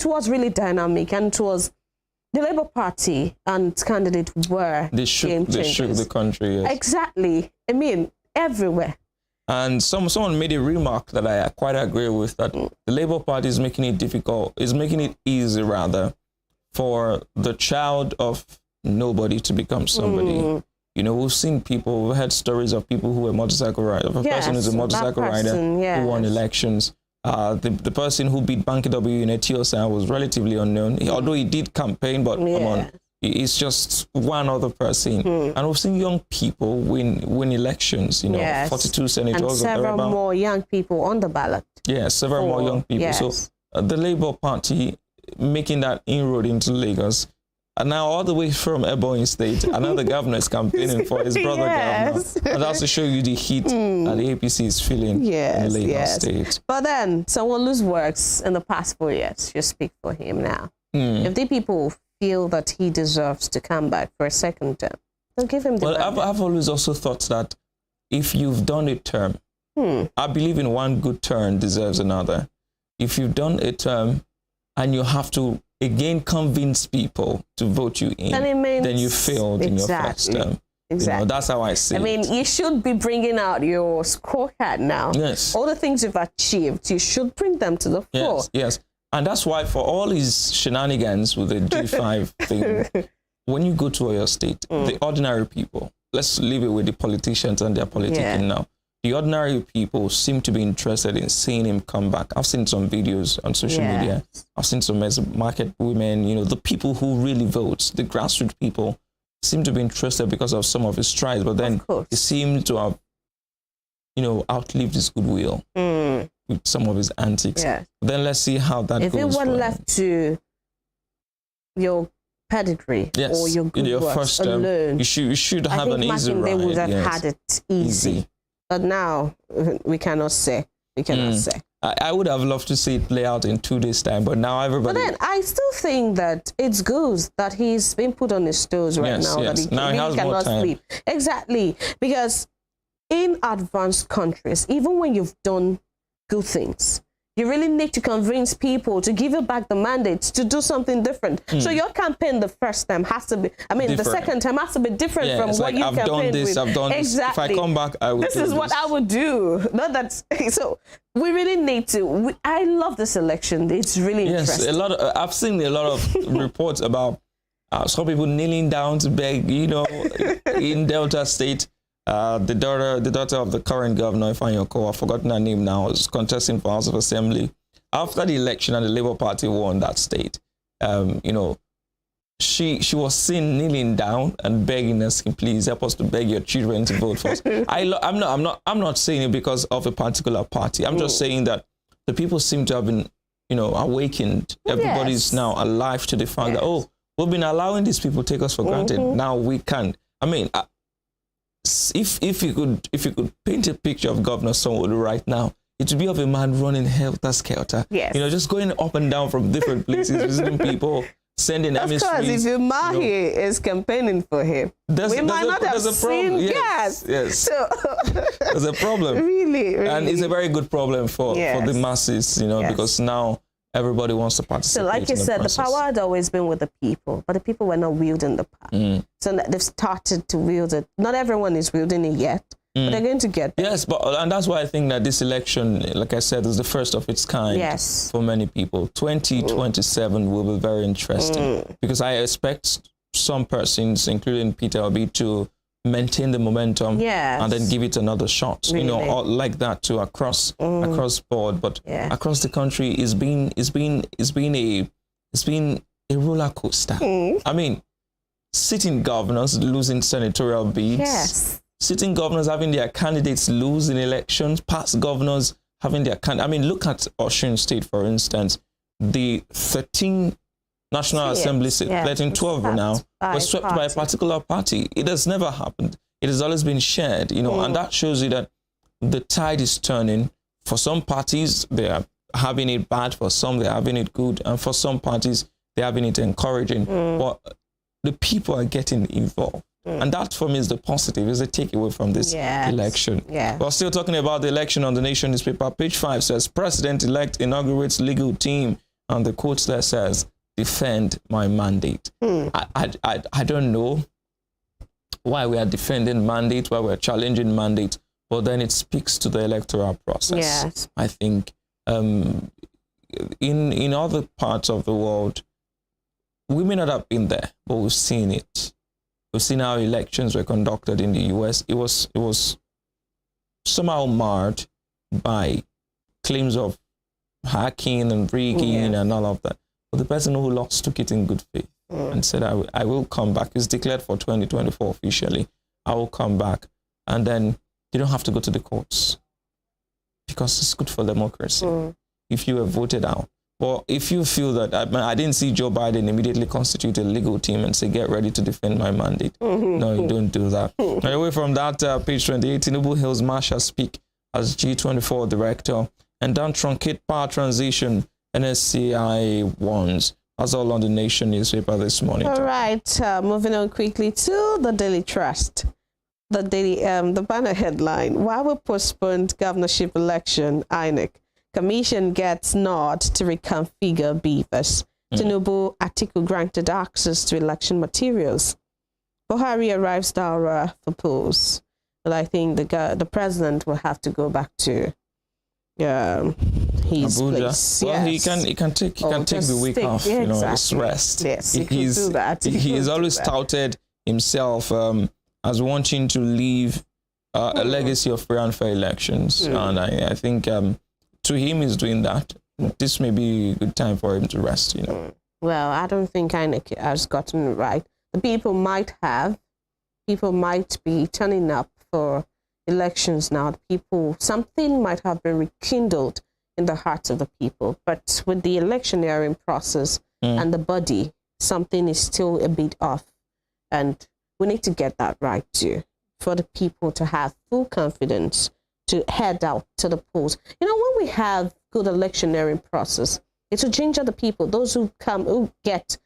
Speaker 3: was really dynamic, and it was the Labour Party and candidate were
Speaker 2: they shook the country. Yes.
Speaker 3: Exactly. I mean, everywhere.
Speaker 2: And someone made a remark that I quite agree with, that the Labour Party is making it easy rather for the child of nobody to become somebody. We've seen people, we've heard stories of people who were motorcycle riders, of a person who's a motorcycle rider who won elections. The person who beat Banky W in Etiosa was relatively unknown, although he did campaign, but come on. It's just one other person. And we've seen young people win elections, 42 senators.
Speaker 3: And several more young people on the ballot.
Speaker 2: Yeah, several more young people. Yes. So the Labour Party making that inroad into Lagos. And now all the way from Ebonyi State, another governor is campaigning for his brother governor. And that's to show you the heat that the APC is feeling in Lagos State.
Speaker 3: But then, Sanwo-Olu's works in the past 4 years should speak for him now. If the people feel that he deserves to come back for a second term, they'll give him the
Speaker 2: I've always also thought that if you've done a term, I believe in one good turn deserves another. If you've done a term and you have to again convince people to vote you in, then you failed in your first term.
Speaker 3: Exactly.
Speaker 2: That's how I see it.
Speaker 3: I mean, you should be bringing out your scorecard now.
Speaker 2: Yes.
Speaker 3: All the things you've achieved, you should bring them to the floor.
Speaker 2: Yes. And that's why for all his shenanigans with the G5 thing, when you go to your state, the ordinary people, let's leave it with the politicians and their politicking now. The ordinary people seem to be interested in seeing him come back. I've seen some videos on social media. I've seen some market women, the people who really vote, the grassroots people, seem to be interested because of some of his strides, but then he seemed to have, outlived his goodwill with some of his antics. Then let's see how that goes.
Speaker 3: If it were left to your pedigree or your good
Speaker 2: your
Speaker 3: works
Speaker 2: first
Speaker 3: alone,
Speaker 2: you should have an easy ride.
Speaker 3: They would have had it easy. But now we cannot say. I
Speaker 2: would have loved to see it play out in 2 days' time, but now everybody...
Speaker 3: But then I still think that it's good that he's been put on his toes right now. That he
Speaker 2: now
Speaker 3: really cannot sleep. Exactly. Because in advanced countries, even when you've done good things, you really need to convince people to give you back the mandate to do something different. So your campaign the first time has to be, the second time has to be different from what you campaigned with.
Speaker 2: I've done this. If I come back, I will do this.
Speaker 3: This is what I would do. Not that. So we really need to. I love this election. It's really interesting.
Speaker 2: I've seen a lot of reports about some people kneeling down to beg, in Delta State. The daughter of the current governor, Ifeanyi Okowa, I've forgotten her name now, is contesting for House of Assembly. After the election and the Labour Party won that state, she was seen kneeling down and begging us, please help us to beg your children to vote for us. I'm not saying it because of a particular party. I'm just saying that the people seem to have been, awakened. Everybody's now alive to the fact that we've been allowing these people to take us for granted. Now we can. If you could paint a picture of Governor Sanwo-Olu right now, it would be of a man running helter-skelter.
Speaker 3: Yes.
Speaker 2: Just going up and down from different places, visiting people, sending emissaries. Of course,
Speaker 3: if Mahi is campaigning for him, we might not have seen. Yes.
Speaker 2: So there's a problem.
Speaker 3: Really.
Speaker 2: And it's a very good problem for the masses, because now everybody wants to participate.
Speaker 3: So like you said, the power had always been with the people, but the people were not wielding the power. So they've started to wield it. Not everyone is wielding it yet, but they're going to get there.
Speaker 2: Yes, and that's why I think that this election, like I said, is the first of its kind for many people. 2027 will be very interesting because I expect some persons, including Peter Obi, to maintain the momentum and then give it another shot,
Speaker 3: really?
Speaker 2: Like that too across board, but across the country it's been a roller coaster. Sitting governors losing senatorial bids, sitting governors having their candidates lose in elections, past governors having their look at Osun State, for instance. The 13 National Assembly seats, 12 now, was swept by a particular party. It has never happened. It has always been shared, and that shows you that the tide is turning. For some parties, they are having it bad. For some, they're having it good. And for some parties, they're having it encouraging. But the people are getting involved. And that, for me, is the positive, is the takeaway from this election. We're still talking about the election on the Nation newspaper. Page 5 says, President-elect inaugurates legal team. And the quote there says, defend my mandate. I don't know why we are defending mandate, why we're challenging mandate, but then it speaks to the electoral process. I think in other parts of the world, we may not have been there, but we've seen it. We've seen how elections were conducted in the US. It was somehow marred by claims of hacking and rigging and all of that. But the person who lost took it in good faith and said, I will come back. It's declared for 2024 officially. I will come back. And then you don't have to go to the courts because it's good for democracy if you were voted out. But if you feel that, I didn't see Joe Biden immediately constitute a legal team and say, get ready to defend my mandate. No, you don't do that. Away from that, page 28, Tinubu hails Marshall speak as G24 director and don't truncate power transition. NSCI warns. That's all on the Nation newspaper this morning.
Speaker 3: All right, moving on quickly to the Daily Trust. The banner headline: Why we postponed governorship election? INEC commission gets nod to reconfigure beavers. Tinubu Atiku granted access to election materials. Buhari arrives Daura for polls. But I think the president will have to go back to his
Speaker 2: Abuja.
Speaker 3: place.
Speaker 2: Well,
Speaker 3: yes.
Speaker 2: he can take the week off, just rest.
Speaker 3: Yes, he could do that.
Speaker 2: He has always touted himself as wanting to leave a legacy of free and fair elections, and I think to him he's doing that. This may be a good time for him to rest.
Speaker 3: Well, I don't think INEC has gotten it right. The people might be turning up for elections now. Something might have been rekindled in the hearts of the people, but with the electioneering process and the body, something is still a bit off, and we need to get that right too, for the people to have full confidence to head out to the polls. When we have good electioneering process, it will ginger the people, those who get,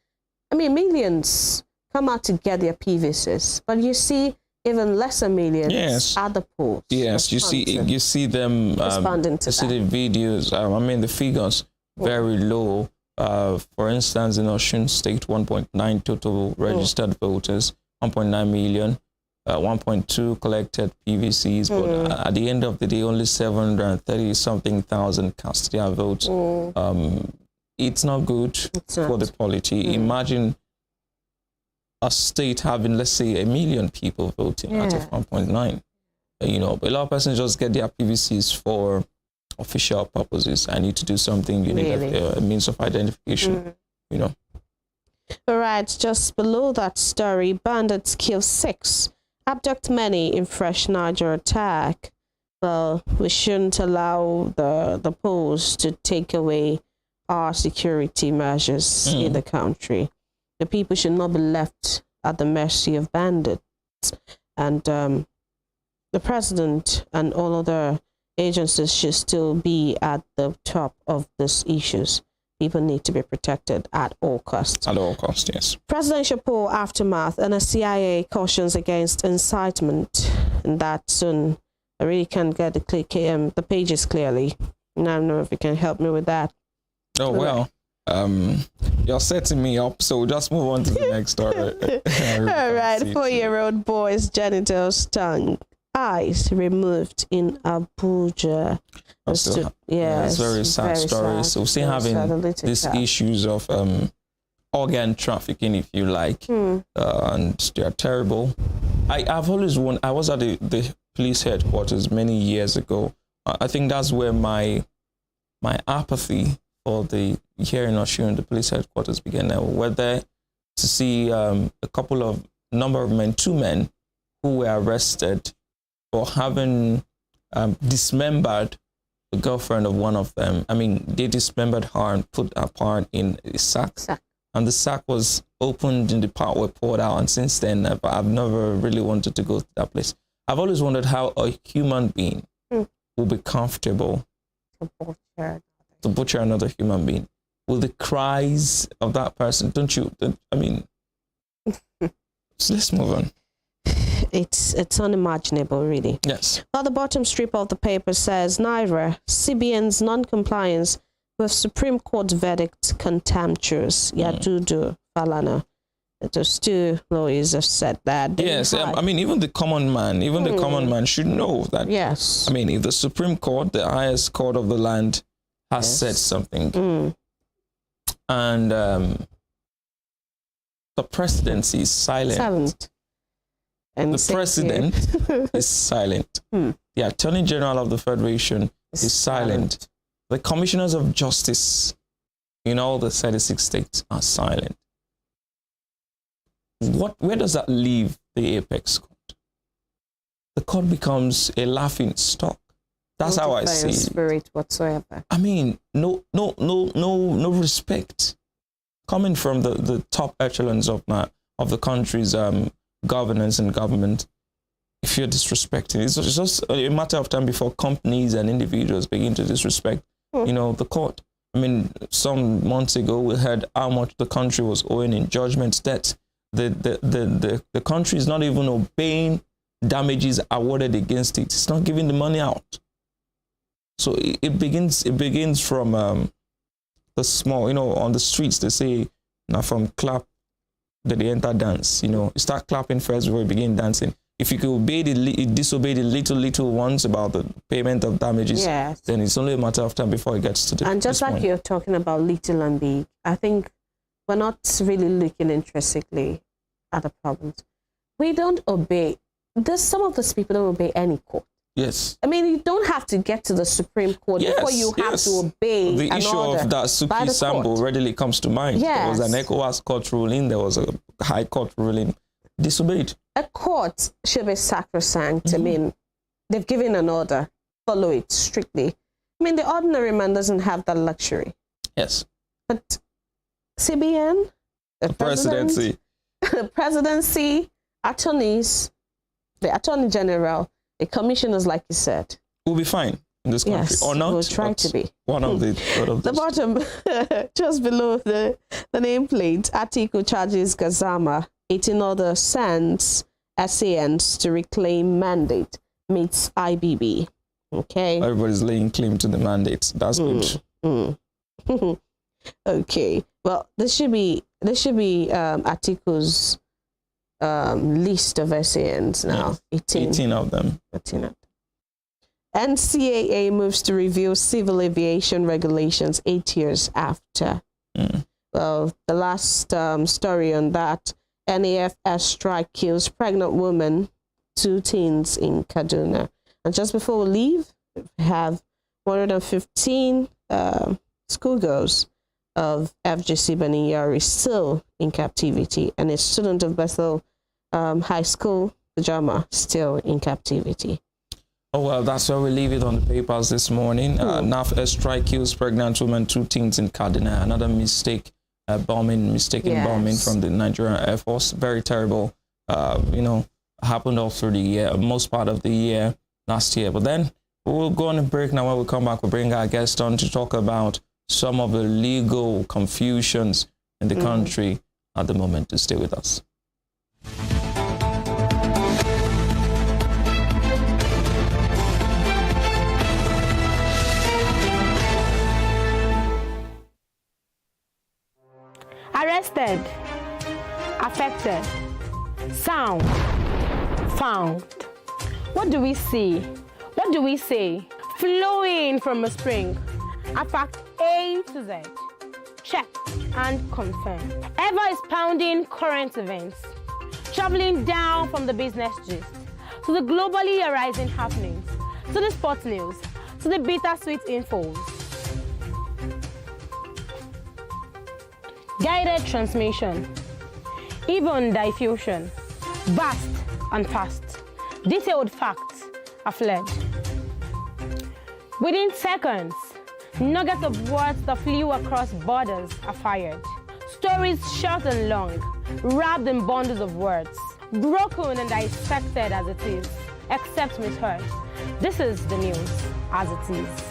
Speaker 3: millions come out to get their PVCs, but you see even lesser millions at the polls.
Speaker 2: Yes, you see them
Speaker 3: responding to
Speaker 2: see the videos. The figures very low. For instance, in Osun State, 1.9 total registered voters, 1.9 million, 1.2 collected PVCs, but at the end of the day, only 730-something thousand cast their votes. It's not good for the polity. Imagine a state having, let's say, 1 million people voting out of 1.9. A lot of persons just get their PVCs for official purposes. I need to do something. You need a means of identification.
Speaker 3: All right, just below that story, bandits kill 6, abduct many in fresh Niger attack. Well, we shouldn't allow the polls to take away our security measures in the country. The people should not be left at the mercy of bandits. And the president and all other agencies should still be at the top of these issues. People need to be protected at all costs.
Speaker 2: At all costs, yes.
Speaker 3: Presidential poll aftermath, and a CIA cautions against incitement. And that soon, I really can't get the pages clearly. And I don't know if you can help me with that.
Speaker 2: Oh, well. You're setting me up, so we'll just move on to the next story.
Speaker 3: All right, 4-year-old boy's genitals, tongue, eyes removed in Abuja.
Speaker 2: It's very sad story. So we're still having these issues of organ trafficking, if you like, and they are terrible. I've always wondered. I was at the police headquarters many years ago. I think that's where my apathy for the hearing or showing the police headquarters began. I went there to see a number of men, 2 men, who were arrested for having dismembered the girlfriend of one of them. They dismembered her and put her part in a sack. And the sack was opened and the part were poured out. And since then, I've never really wanted to go to that place. I've always wondered how a human being will be comfortable to butcher another human being. With the cries of that person, don't you? So let's move on.
Speaker 3: It's unimaginable, really.
Speaker 2: Yes.
Speaker 3: Now, the bottom strip of the paper says, Naira, CBN's non-compliance with Supreme Court verdict contemptuous. Yadudu Falana. Those 2 lawyers have said that.
Speaker 2: Yes, even the common man, should know that.
Speaker 3: Yes.
Speaker 2: If the Supreme Court, the highest court of the land, has said something, and the presidency is silent. And the president is silent. The Attorney General of the Federation is silent. The commissioners of justice in all the 36 states are silent. Where does that leave the apex court? The court becomes a laughing stock. That's how I see it.
Speaker 3: Spirit whatsoever.
Speaker 2: No respect coming from the top echelons of the country's governance and government. If you're disrespecting, it's just a matter of time before companies and individuals begin to disrespect, the court. Some months ago we heard how much the country was owing in judgment debt. The country is not even obeying damages awarded against it. It's not giving the money out. So it begins from the the small, on the streets, they say, now from clap, that they enter dance. You start clapping first before you begin dancing. If you could disobey the little ones about the payment of damages,
Speaker 3: yes,
Speaker 2: then it's only a matter of time before it gets to the
Speaker 3: And just like
Speaker 2: point.
Speaker 3: You're talking about little and big, I think we're not really looking intrinsically at the problems. We don't obey. Some of those people don't obey any court.
Speaker 2: Yes.
Speaker 3: I mean, you don't have to get to the Supreme Court before you have to obey
Speaker 2: the issue of that Suki Sambo readily comes to mind.
Speaker 3: Yes.
Speaker 2: There was an ECOWAS court ruling. There was a high court ruling. Disobeyed.
Speaker 3: A court should be sacrosanct. I mean, they've given an order. Follow it strictly. I mean, the ordinary man doesn't have that luxury.
Speaker 2: Yes.
Speaker 3: But CBN,
Speaker 2: the presidency,
Speaker 3: the presidency, attorneys, the attorney general, the commissioners, like you said,
Speaker 2: we'll be fine in this country,
Speaker 3: yes,
Speaker 2: or not.
Speaker 3: We'll try to be.
Speaker 2: One of the
Speaker 3: bottom, just below the nameplate, Atiku charges Gazama 18 other SANs to reclaim mandate, meets IBB. Okay.
Speaker 2: Everybody's laying claim to the mandate. That's good.
Speaker 3: Okay. Well, this should be Atiku's list of SANs now.
Speaker 2: Yes. 18 of them. 18 of them.
Speaker 3: NCAA moves to review civil aviation regulations 8 years after. Well, the last story on that, NAF strike kills pregnant woman, 2 teens in Kaduna. And just before we leave, we have 115 schoolgirls of FGC Baninyari still in captivity, and a student of Bethel High School, Pajama, still in captivity.
Speaker 2: Oh, well, that's where we leave it on the papers this morning. NAF strike kills pregnant woman, 2 teens in Kaduna. Another mistaken bombing from the Nigerian Air Force. Very terrible. Happened all through the year, most part of the year last year. But then we'll go on a break now. When we come back, we'll bring our guest on to talk about some of the legal confusions in the country at the moment. To stay with us.
Speaker 4: Arrested, affected, sound, found. What do we see? What do we say? Flowing from a spring. A fact A to Z. Check and confirm. Ever is pounding current events. Traveling down from the business gist to the globally arising happenings, to the sports news, to the bittersweet infos. Guided transmission, even diffusion, vast and fast, detailed facts are fled. Within seconds, nuggets of words that flew across borders are fired. Stories short and long, wrapped in bundles of words, broken and dissected as it is, except misheard. This is the news as it is.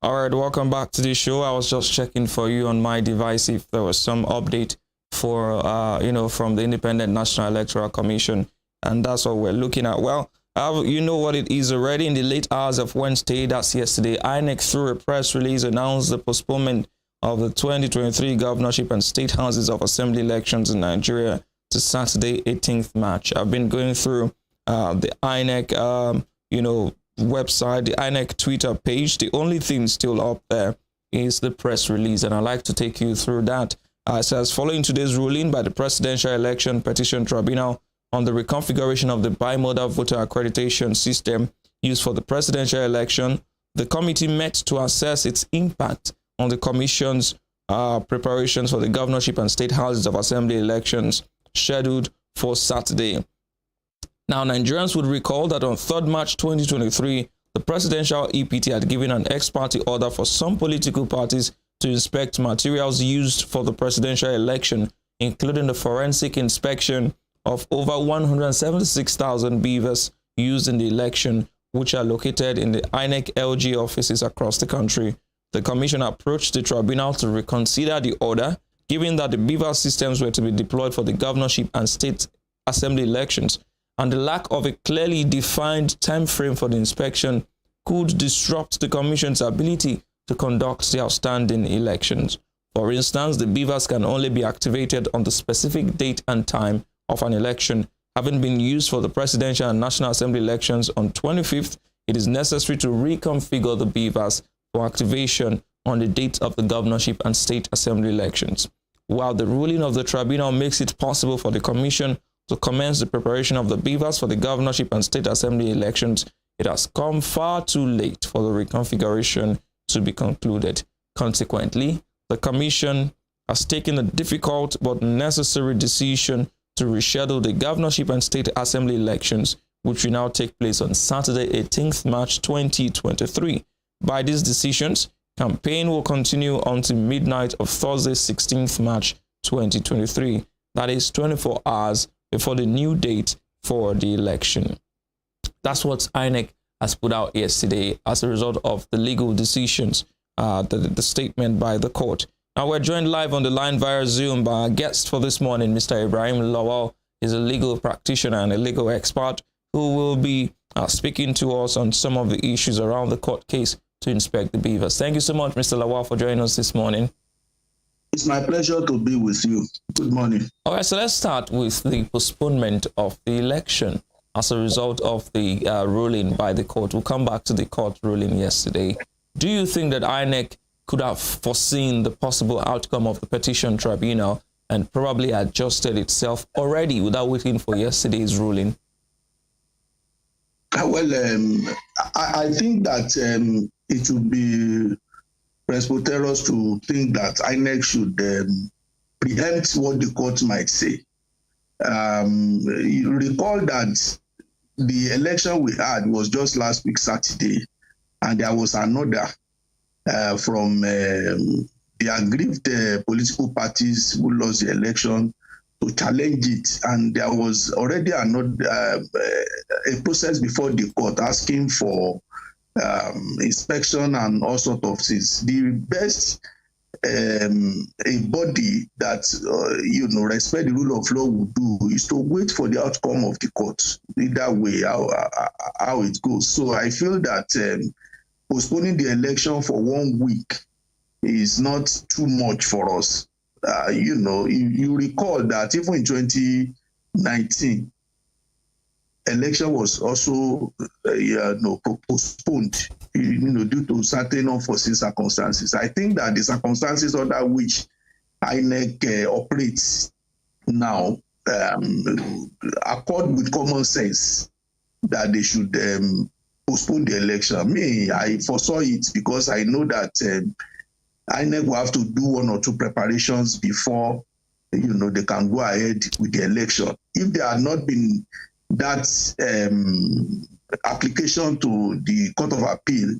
Speaker 2: All right, welcome back to the show. I was just checking for you on my device if there was some update for, from the Independent National Electoral Commission, and that's what we're looking at. Well, you know what it is already. In the late hours of Wednesday, that's yesterday, INEC, through a press release, announced the postponement of the 2023 governorship and state houses of assembly elections in Nigeria to Saturday, 18th March. I've been going through the INEC, website, the INEC Twitter page. The only thing still up there is the press release, and I'd like to take you through that. It says, following today's ruling by the Presidential Election Petition Tribunal on the reconfiguration of the bimodal voter accreditation system used for the presidential election, the committee met to assess its impact on the Commission's preparations for the governorship and state houses of assembly elections scheduled for Saturday. Now, Nigerians would recall that on 3rd March 2023, the Presidential EPT had given an ex-parte order for some political parties to inspect materials used for the presidential election including the forensic inspection of over 176,000 beavers used in the election, which are located in the INEC LG offices across the country. The commission approached the tribunal to reconsider the order, given that the beaver systems were to be deployed for the governorship and state assembly elections, and the lack of a clearly defined time frame for the inspection could disrupt the commission's ability to conduct the outstanding elections. For instance, the beavers can only be activated on the specific date and time of an election. Having been used for the presidential and national assembly elections on 25th, it is necessary to reconfigure the beavers for activation on the date of the governorship and state assembly elections. While the ruling of the tribunal makes it possible for the commission to commence the preparation of the beavers for the governorship and state assembly elections, it has come far too late for the reconfiguration to be concluded. Consequently, the commission has taken a difficult but necessary decision to reschedule the governorship and state assembly elections, which will now take place on Saturday, 18th March 2023. By these decisions, campaign will continue until midnight of Thursday, 16th March 2023. That is 24 hours before the new date for the election. That's what INEC has put out yesterday as a result of the legal decisions, the statement by the court. Now, we're joined live on the line via Zoom by our guest for this morning, Mr. Ibrahim Lawal. He's a legal practitioner and a legal expert who will be speaking to us on some of the issues around the court case to inspect the beavers. Thank you so much, Mr. Lawal, for joining us this morning.
Speaker 5: It's my pleasure to be with you. Good morning.
Speaker 2: All right, so let's start with the postponement of the election as a result of the ruling by the court. We'll come back to the court ruling yesterday. Do you think that INEC could have foreseen the possible outcome of the petition tribunal and probably adjusted itself already without waiting for yesterday's ruling?
Speaker 5: Well, I think that it would be presbyterous to think that INEC should preempt what the court might say. You recall that the election we had was just last week, Saturday, and there was another from the aggrieved political parties who lost the election to challenge it. And there was already another a process before the court asking for inspection and all sorts of things. The best a body that respect the rule of law would do is to wait for the outcome of the court. Either way, how it goes. So I feel that postponing the election for 1 week is not too much for us. You recall that even in 2019, election was also postponed, due to certain unforeseen circumstances. I think that the circumstances under which INEC operates now accord with common sense that they should postpone the election. Me, I foresaw it because I know that INEC will have to do 1 or 2 preparations before they can go ahead with the election. If there had not been that application to the Court of Appeal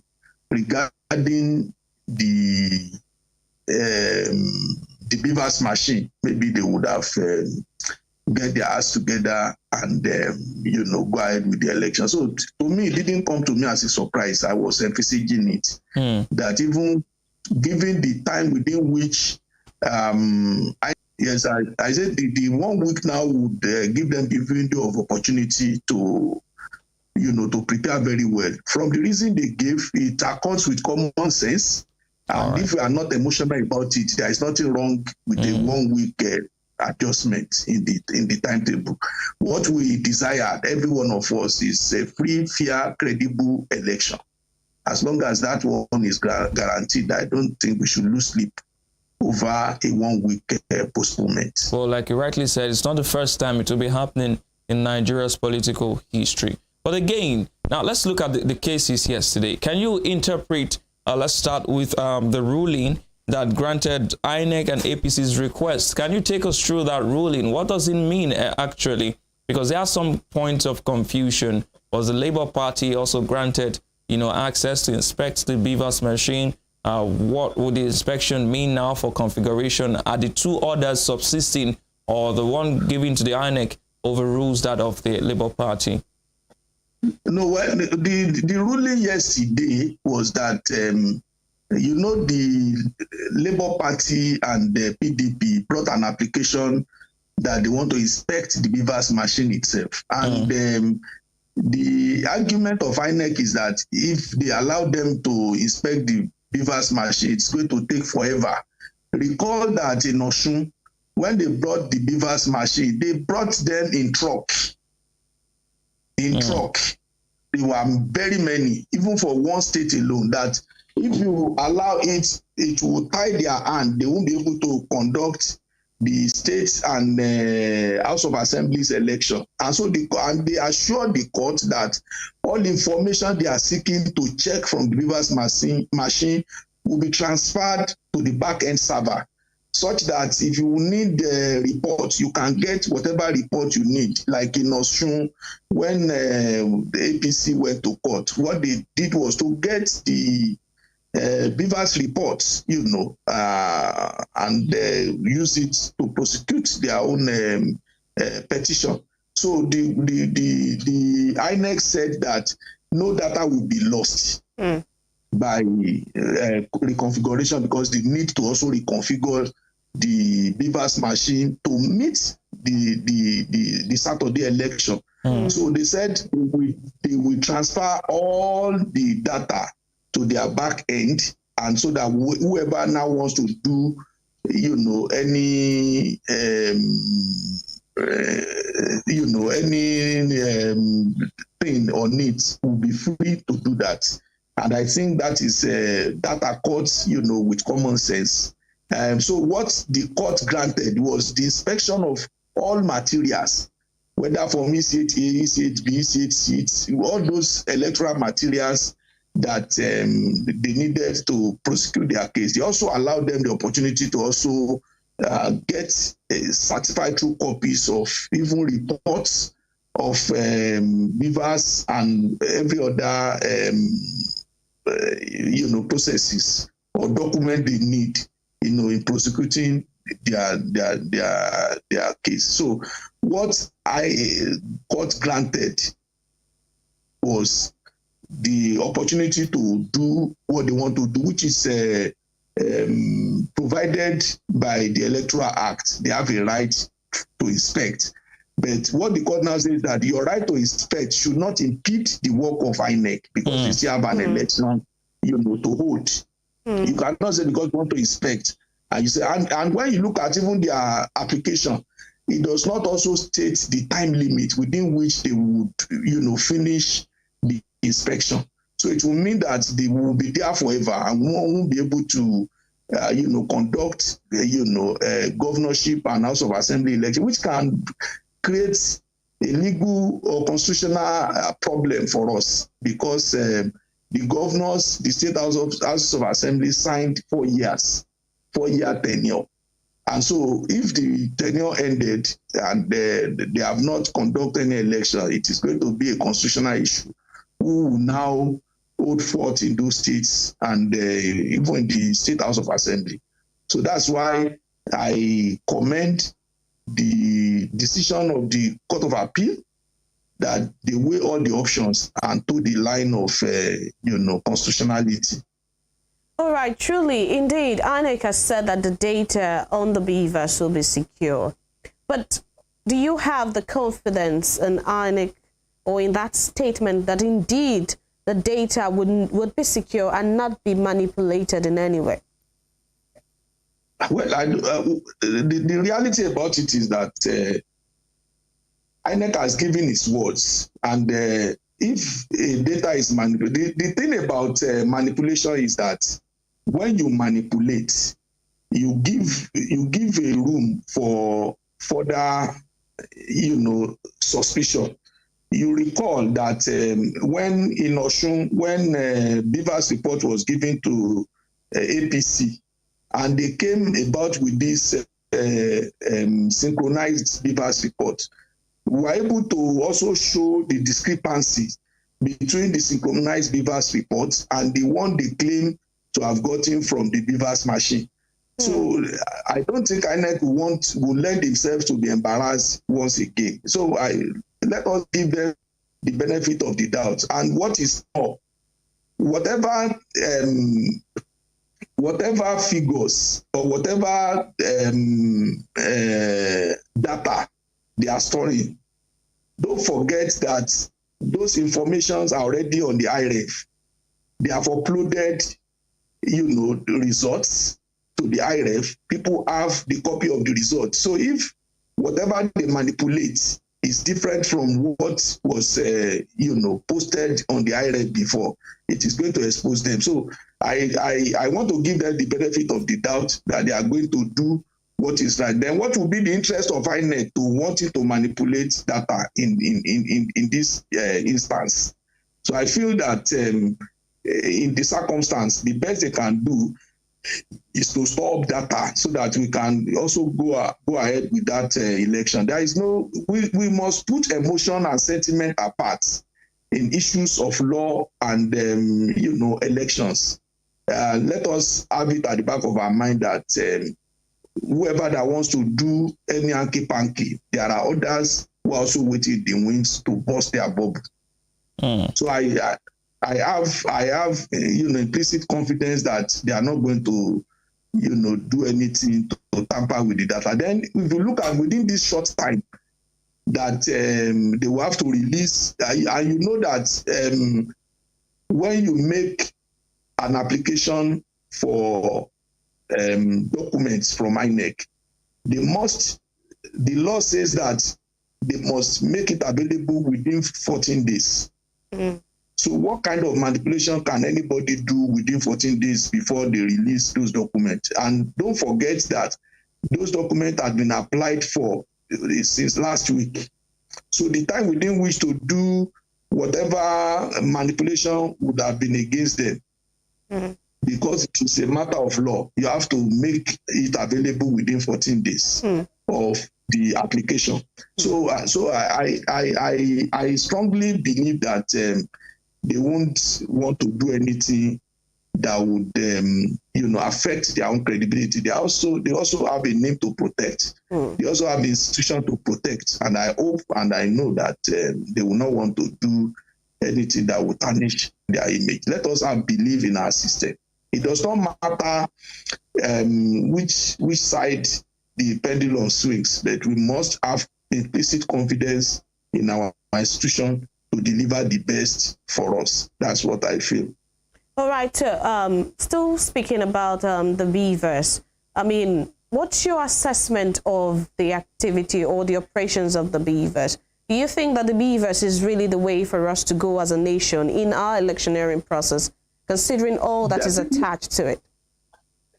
Speaker 5: regarding the beavers machine, maybe they would have get their ass together and go ahead with the election. So to me, it didn't come to me as a surprise. I was envisaging it that even given the time within which I said the 1 week now would give them the window of opportunity to to prepare very well. From the reason they gave, it accords with common sense. And if we are not emotional about it, there is nothing wrong with the 1 week adjustment in the timetable. What we desire, every one of us, is a free, fair, credible election. As long as that one is guaranteed, I don't think we should lose sleep over a 1 week postponement.
Speaker 2: Well, like you rightly said, it's not the first time it will be happening in Nigeria's political history. But again, now let's look at the cases yesterday. Can you interpret, let's start with the ruling that granted INEC and APC's request. Can you take us through that ruling? What does it mean actually? Because there are some points of confusion. Was the Labour Party also granted, access to inspect the beavers machine? What would the inspection mean now for configuration? Are the 2 orders subsisting or the one given to the INEC overrules that of the Labour Party?
Speaker 5: No, well, the ruling yesterday was that, the Labour Party and the PDP brought an application that they want to inspect the BVAS machine itself. And the argument of INEC is that if they allow them to inspect the BVAS machine, it's going to take forever. Recall that in Osun, when they brought the BVAS machine, they brought them in truck. Truck. There were very many, even for one state alone, that if you allow it, it will tie their hand. They won't be able to conduct the states and House of Assembly's election. And so they assured the court that all information they are seeking to check from the BVAS machine will be transferred to the back-end server, such that if you need reports, you can get whatever report you need. Like in Osun, when the APC went to court, what they did was to get the BVAS reports, and use it to prosecute their own petition. So the INEC said that no data will be lost by reconfiguration, because they need to also reconfigure the BVAS machine to meet the Saturday election. So they said they will transfer all the data to their back end, and so that whoever now wants to do, any thing or needs will be free to do that. And I think that is that accords, with common sense. So what the court granted was the inspection of all materials, whether from ECH A, ECH B, ECH C, all those electoral materials that they needed to prosecute their case. They also allowed them the opportunity to also get certified true copies of even reports of BVAS and every other processes or document they need, in prosecuting their case. So what court granted was the opportunity to do what they want to do, which is provided by the Electoral Act. They have a right to inspect. But what the court now says is that your right to inspect should not impede the work of INEC, because they still have an election, to hold. You cannot say because you want to inspect. And you say, and when you look at even their application, it does not also state the time limit within which they would, finish the inspection. So it will mean that they will be there forever and won't be able to, conduct, governorship and House of Assembly election, which can create a legal or constitutional problem for us, because the governors, the state House of Assembly signed 4 years, 4-year tenure. And so if the tenure ended and they have not conducted any election, it is going to be a constitutional issue. Who will now hold forth in those states and even in the State House of Assembly. So that's why I commend the decision of the Court of Appeal that they weigh all the options and to the line of, constitutionality.
Speaker 3: All right, truly, indeed, INEC has said that the data on the BVAS will be secure. But do you have the confidence in INEC or in that statement that indeed the data would be secure and not be manipulated in any way?
Speaker 5: Well, the reality about it is that INEC has given its words, and if data is manipulated, the thing about manipulation is that when you manipulate, you give a room for further, suspicion. You recall that when in Osun, when BVAS report was given to APC, and they came about with this synchronized BVAS report, we were able to also show the discrepancy between the synchronized BVAS reports and the one they claim to have gotten from the BVAS machine. So I don't think INEC will lend themselves to be embarrassed once again. So let us give them the benefit of the doubt. And what is more, whatever figures or whatever data they are storing, don't forget that those informations are already on the IREF. They have uploaded, the results to the IREF. People have the copy of the results. So if whatever they manipulate is different from what was, posted on the IREF before, it is going to expose them. So I want to give them the benefit of the doubt that they are going to do what is right. Then what will be the interest of INEC to wanting to manipulate data in this instance? So I feel that in the circumstance, the best they can do is to store data so that we can also go ahead with that election. There is we must put emotion and sentiment apart in issues of law and elections. Let us have it at the back of our mind that whoever that wants to do any hanky-panky, there are others who are also waiting in the wings to burst their bubble. So I have implicit confidence that they are not going to do anything to tamper with the data. Then if you look at within this short time that they will have to release, and you know that when you make an application for documents from INEC, the law says that they must make it available within 14 days. So what kind of manipulation can anybody do within 14 days before they release those documents? And don't forget that those documents have been applied for since last week. So the time within which to do whatever manipulation would have been against them. Because it is a matter of law, you have to make it available within 14 days of the application. So I strongly believe that they won't want to do anything that would affect their own credibility. They also have a name to protect. They also have an institution to protect. And I hope and I know that they will not want to do anything that will tarnish their image. Let us have belief in our system. It does not matter which side the pendulum swings, but we must have implicit confidence in our institution to deliver the best for us. That's what I feel.
Speaker 3: All right. Still speaking about the beavers. I mean, what's your assessment of the activity or the operations of the beavers? Do you think that the beavers is really the way for us to go as a nation in our electioneering process, considering all that is attached to it?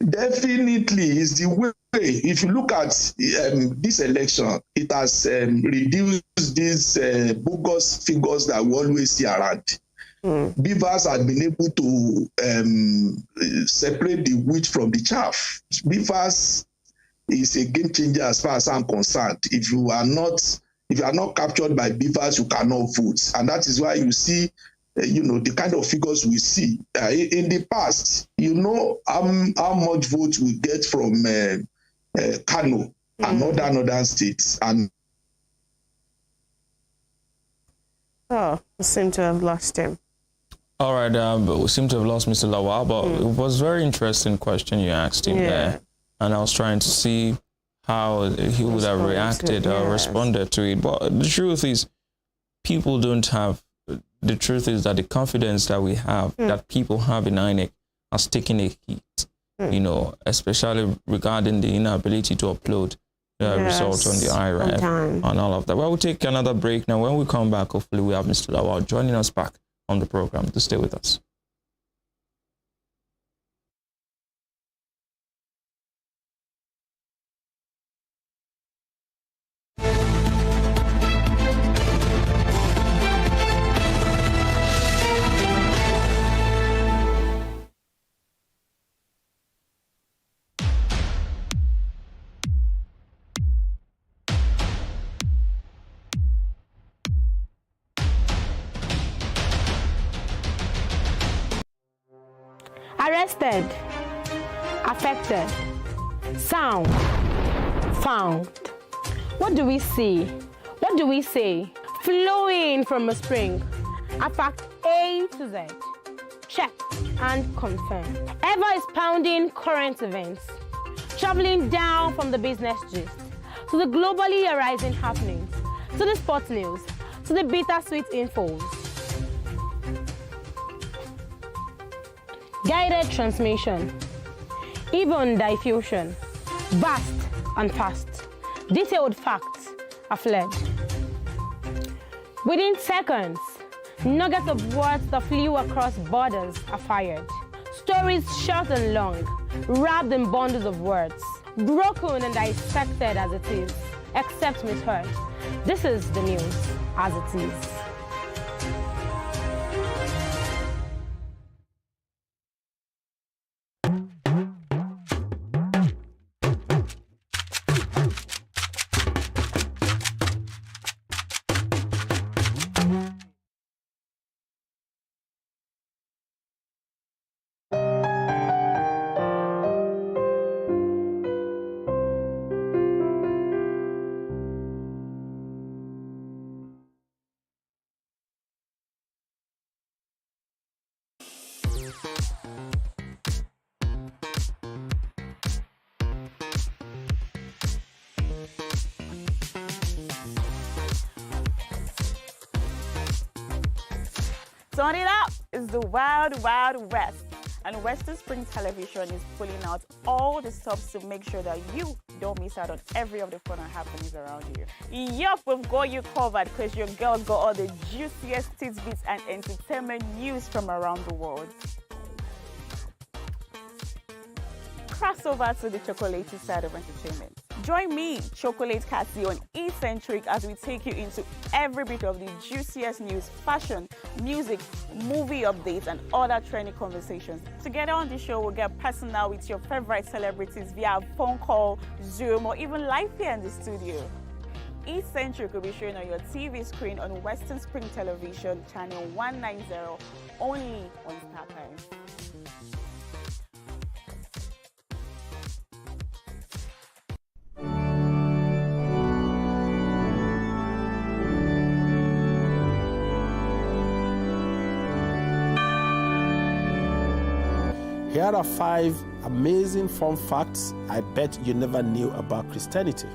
Speaker 5: Definitely is the way. If you look at this election, it has reduced these bogus figures that we always see around. Beavers have been able to separate the wheat from the chaff. Beavers is a game changer as far as I'm concerned. If you are not captured by beavers, you cannot vote, and that is why you see. The kind of figures we see in the past, how much votes we get from Kano and other states. And
Speaker 3: we seem to have lost him.
Speaker 2: All right, but we seem to have lost Mr. Lawal, but it was a very interesting question you asked him there. And I was trying to see how he would have reacted or responded to it. But the truth is, people don't have. The truth is that the confidence that we have, that people have in INEC, has taken a hit, especially regarding the inability to upload the results on the IREF and all of that. Well, we'll take another break now. When we come back, hopefully we have Mr. Lawal joining us back on the program. To stay with us.
Speaker 4: Arrested, affected, Sound. Found. What do we see? What do we say? Flowing from a spring. A fact A to Z. Check and confirm. Ever expounding current events. Traveling down from the business gist to the globally arising happenings, to the sports news, to the bittersweet infos. Guided transmission. Even diffusion. Vast and fast. Detailed facts are fled. Within seconds, nuggets of words that flew across borders are fired. Stories short and long, wrapped in bundles of words, broken and dissected as it is, except misheard. This is the news as it is.
Speaker 6: Turn it up! It's the Wild Wild West, and Western Spring Television is pulling out all the stops to make sure that you don't miss out on every of the fun and happenings around you. Yup, we've got you covered because your girl got all the juiciest tidbits and entertainment news from around the world. Cross over to the chocolatey side of entertainment. Join me, Chocolate Cassie, on Eccentric as we take you into every bit of the juiciest news, fashion, music, movie updates, and other trending conversations. Together on the show, we'll get personal with your favorite celebrities via phone call, Zoom, or even live here in the studio. Eccentric will be shown on your TV screen on Western Spring Television, channel 190, only on StarTimes.
Speaker 7: Here are 5 amazing fun facts I bet you never knew about Christianity.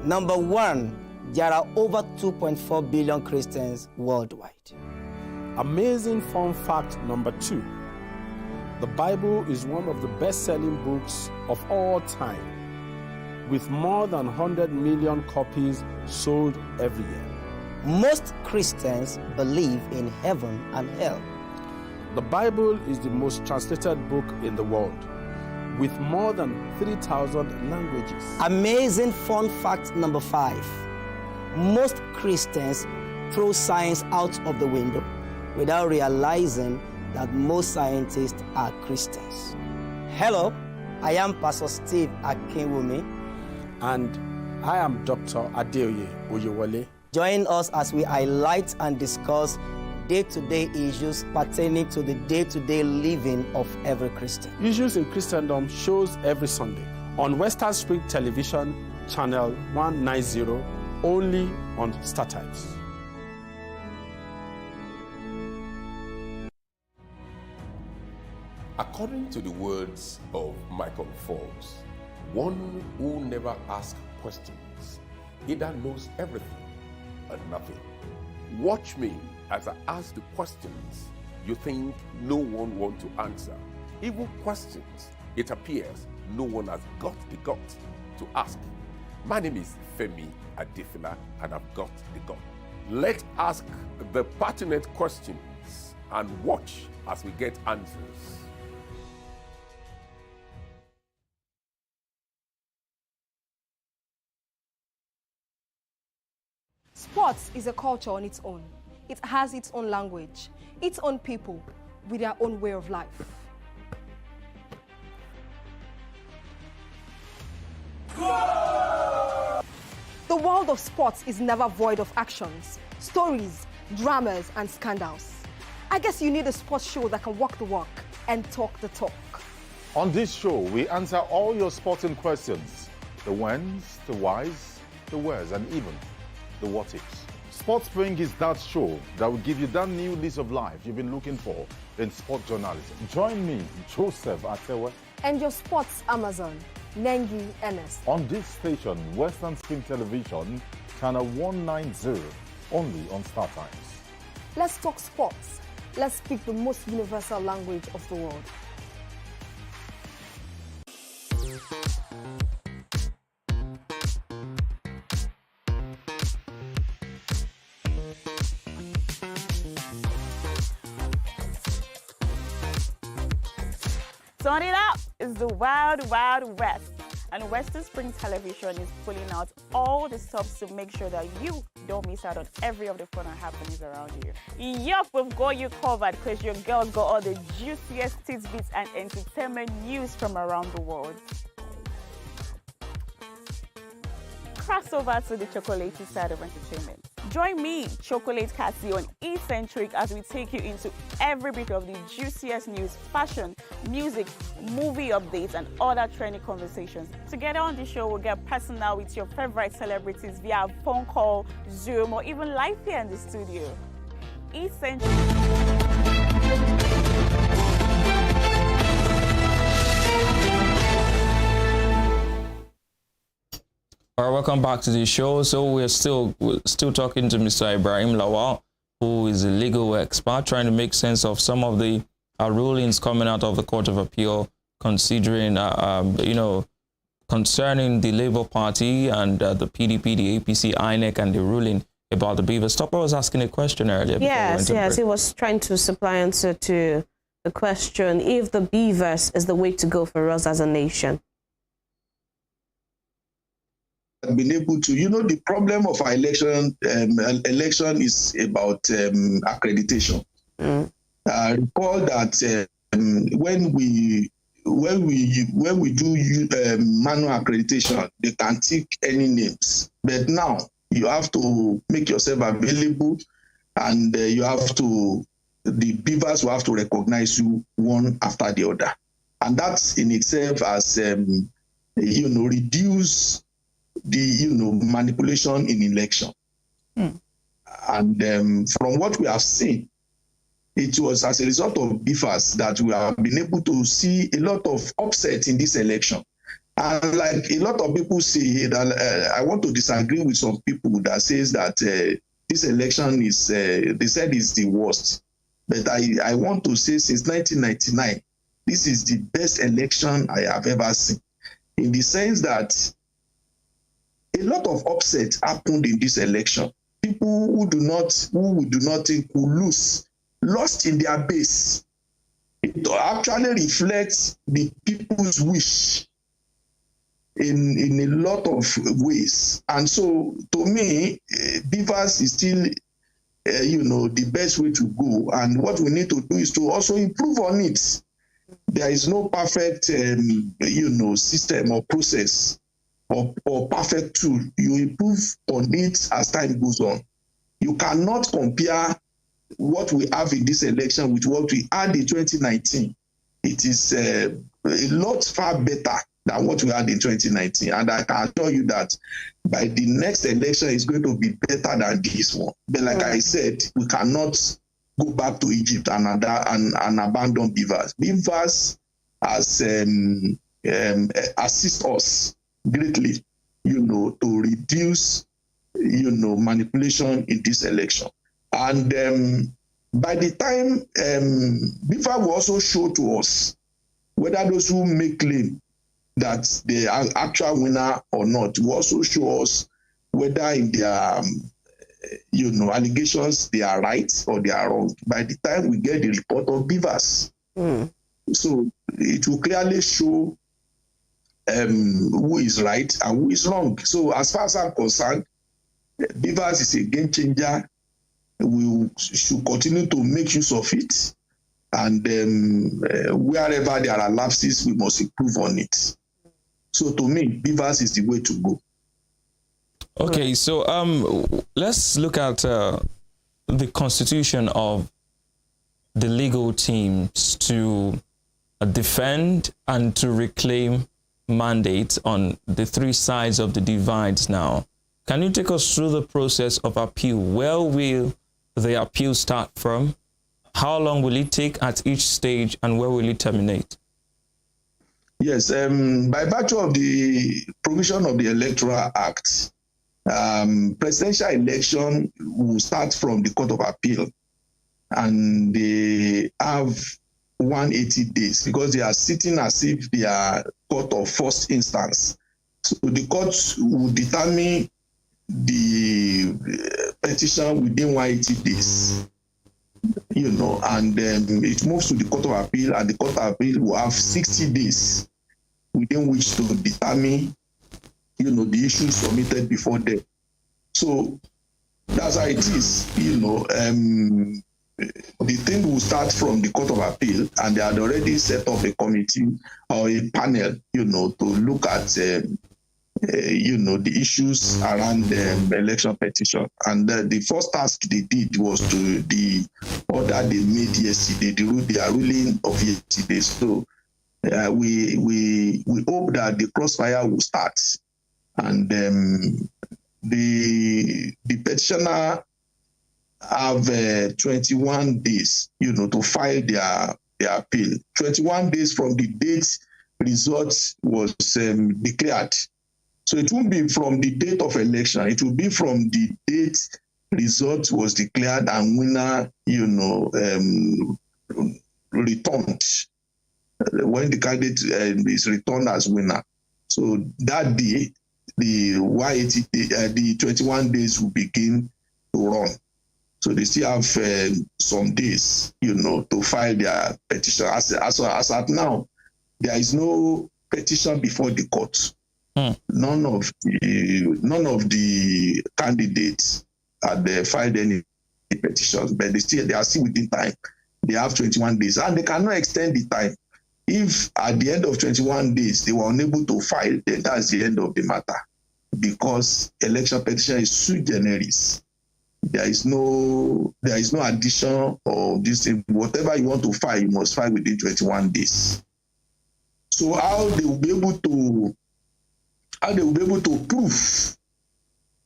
Speaker 8: Number 1, there are over 2.4 billion Christians worldwide.
Speaker 7: Amazing fun fact number 2. The Bible is one of the best-selling books of all time, with more than 100 million copies sold every year.
Speaker 8: Most Christians believe in heaven and hell.
Speaker 7: The Bible is the most translated book in the world, with more than 3,000 languages.
Speaker 8: Amazing fun fact number 5. Most Christians throw science out of the window without realizing that most scientists are Christians. Hello, I am Pastor Steve Akinwumi.
Speaker 7: And I am Dr. Adeoye Oyewole.
Speaker 8: Join us as we highlight and discuss day-to-day issues pertaining to the day-to-day living of every Christian.
Speaker 7: Issues in Christendom shows every Sunday on Western Spring Television, channel 190, only on StarTimes.
Speaker 9: According to the words of Michael Forbes, one who never asks questions either knows everything or nothing. Watch me as I ask the questions you think no one wants to answer. Even questions it appears no one has got the guts to ask. My name is Femi Adefila, and I've got the gut. Let's ask the pertinent questions and watch as we get answers.
Speaker 10: Sports is a culture on its own. It has its own language, its own people, with their own way of life. The world of sports is never void of actions, stories, dramas, and scandals. I guess you need a sports show that can walk the walk and talk the talk.
Speaker 11: On this show, we answer all your sporting questions. The whens, the whys, the wheres, and even the what ifs. Sports Spring is that show that will give you that new lease of life you've been looking for in sport journalism. Join me, Joseph Atewe,
Speaker 10: And your sports Amazon, Nengi Enes.
Speaker 11: on this station, Western Spring Television, channel 190, only on Star Times.
Speaker 10: Let's talk sports. Let's speak the most universal language of the world.
Speaker 6: Turn it up! It's the Wild Wild West. And Western Spring Television is pulling out all the stops to make sure that you don't miss out on every of the fun and happenings around you. Yup, we've got you covered because your girl got all the juiciest tidbits and entertainment news from around the world. Cross over to the chocolatey side of entertainment. Join me, Chocolate Cassie, on Eccentric as we take you into every bit of the juiciest news, fashion, music, movie updates, and other trending conversations. Together on the show, we'll get personal with your favorite celebrities via phone call, Zoom, or even live here in the studio. Eccentric.
Speaker 2: All right, welcome back to the show. So we're still talking to Mr. Ibrahim Lawal, who is a legal expert, trying to make sense of some of the rulings coming out of the Court of Appeal, considering, concerning the Labour Party and the PDP, the APC, INEC, and the ruling about the Beavers. Stopper was asking a question earlier.
Speaker 3: Yes, he was trying to supply answer to the question if the Beavers is the way to go for us as a nation.
Speaker 5: Been able to, the problem of our election is about accreditation. Recall that when we do manual accreditation, they can tick any names, but now you have to make yourself available, and the Beavers will have to recognize you one after the other, and that in itself has reduce the manipulation in election. And from what we have seen, it was as a result of BIFAS that we have been able to see a lot of upset in this election. And like a lot of people say, that I want to disagree with some people that says that this election is, they said is the worst. But I want to say since 1999, this is the best election I have ever seen, in the sense that a lot of upset happened in this election. People who we do not think will lost in their base. It actually reflects the people's wish in a lot of ways. And so, to me, Beavers is still, the best way to go. And what we need to do is to also improve on it. There is no perfect, system or process or perfect tool. You improve on it as time goes on. You cannot compare what we have in this election with what we had in 2019. It is a lot far better than what we had in 2019. And I can assure you that by the next election, it's going to be better than this one. But like I said, we cannot go back to Egypt and abandon Beavers. Beavers assist us greatly, to reduce, manipulation in this election. And by the time BIFA will also show to us whether those who make claim that they are actual winner or not, will also show us whether in their allegations they are right or they are wrong. By the time we get the report of Beavers, so it will clearly show who is right and who is wrong. So as far as I'm concerned, Beavers is a game changer. We should continue to make use of it, and wherever there are lapses, we must improve on it. So to me, Beavers is the way to go.
Speaker 2: Okay, so let's look at the constitution of the legal teams to defend and to reclaim mandates on the three sides of the divides now. Can you take us through the process of appeal? Where will the appeal start from? How long will it take at each stage, and where will it terminate?
Speaker 5: Yes, by virtue of the provision of the Electoral Act, presidential election will start from the Court of Appeal, and they have 180 days because they are sitting as if they are court of first instance. So the court will determine the petition within 180 days, and it moves to the Court of Appeal, and the Court of Appeal will have 60 days within which to determine, the issues submitted before them. So that's how it is, The thing will start from the Court of Appeal, and they had already set up a committee or a panel, to look at, the issues around the election petition. And the first task they did was to the order they made yesterday, their ruling of yesterday. So we hope that the crossfire will start, and the petitioner have 21 days, to file their appeal. 21 days from the date results was declared. So it won't be from the date of election. It will be from the date result was declared and winner, returned. When the candidate is returned as winner. So that day, the 180, the 21 days will begin to run. So they still have some days, to file their petition. As at now, there is no petition before the court. None of the candidates had filed any petitions, but they are still within time. They have 21 days, and they cannot extend the time. If at the end of 21 days they were unable to file, then that's the end of the matter, because election petition is sui generis. There is no addition of this. Whatever you want to file, you must file within 21 days. So how they will be able to prove,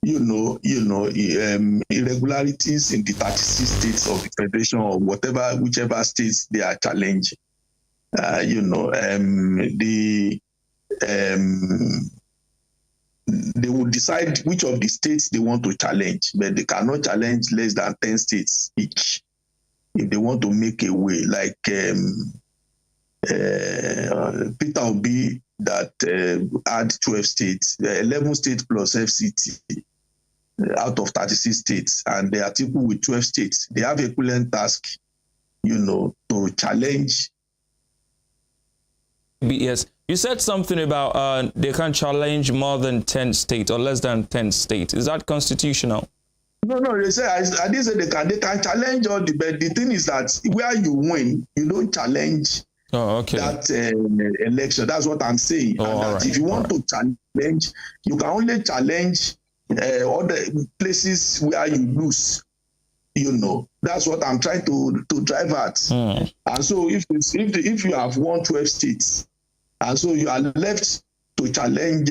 Speaker 5: irregularities in the 36 states of the federation, or whichever states they are challenging. They will decide which of the states they want to challenge, but they cannot challenge less than 10 states each if they want to make a way. Like Peter Obi that had 12 states, 11 states plus FCT out of 36 states, and the Atiku with 12 states. They have equivalent task, to challenge.
Speaker 2: Yes. You said something about they can challenge more than 10 states or less than 10 states. Is that constitutional?
Speaker 5: No, they say, I didn't say they can challenge all but the thing is that where you win, you don't challenge that election. That's what I'm saying. And that if you want to challenge, you can only challenge other places where you lose. That's what I'm trying to drive at. And so if you have won 12 states, and so you are left to challenge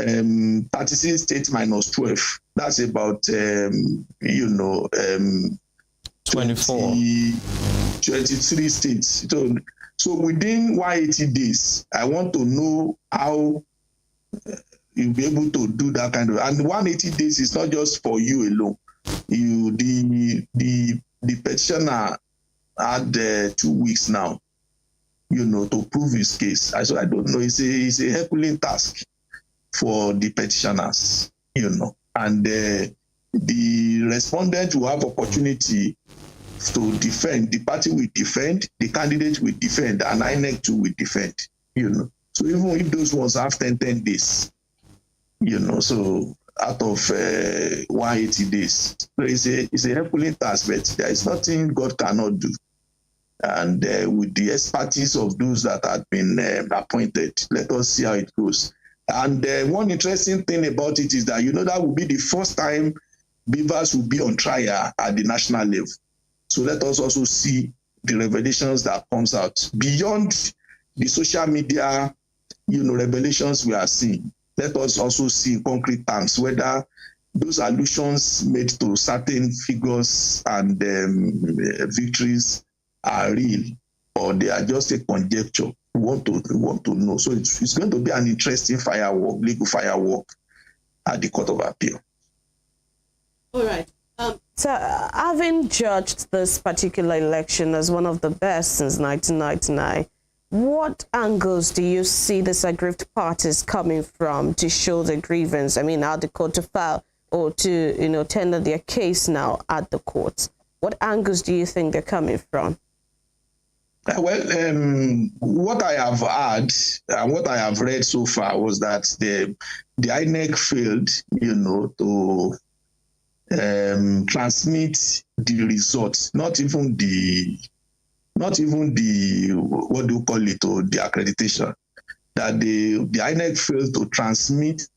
Speaker 5: 36 states minus 12. That's about
Speaker 2: 24.
Speaker 5: 23 states. So within 180 days, I want to know how you'll be able to do that kind of. And 180 days is not just for you alone. The petitioner had 2 weeks now, to prove his case. I don't know. It's a Herculean task for the petitioners, and the respondent will have opportunity to defend. The party will defend, the candidate will defend, and INEC too will defend. So even if those ones have 10 days, so out of 180 days, so it's a Herculean task, but there is nothing God cannot do. And with the expertise of those that have been appointed, let us see how it goes. And one interesting thing about it is that, that will be the first time Beavers will be on trial at the national level. So let us also see the revelations that comes out beyond the social media, revelations we are seeing. Let us also see in concrete terms whether those allusions made to certain figures and victories are real or they are just a conjecture. We want to know. So it's going to be an interesting legal firework at the Court of Appeal.
Speaker 3: All right. So having judged this particular election as one of the best since 1999, what angles do you see these aggrieved parties coming from to show the grievance? I mean, at the court to file or to, tender their case now at the courts? What angles do you think they're coming from?
Speaker 5: Well, what I have heard and what I have read so far was that the INEC failed, to transmit the results, not even the what do you call it, or the accreditation. That the INEC failed to transmit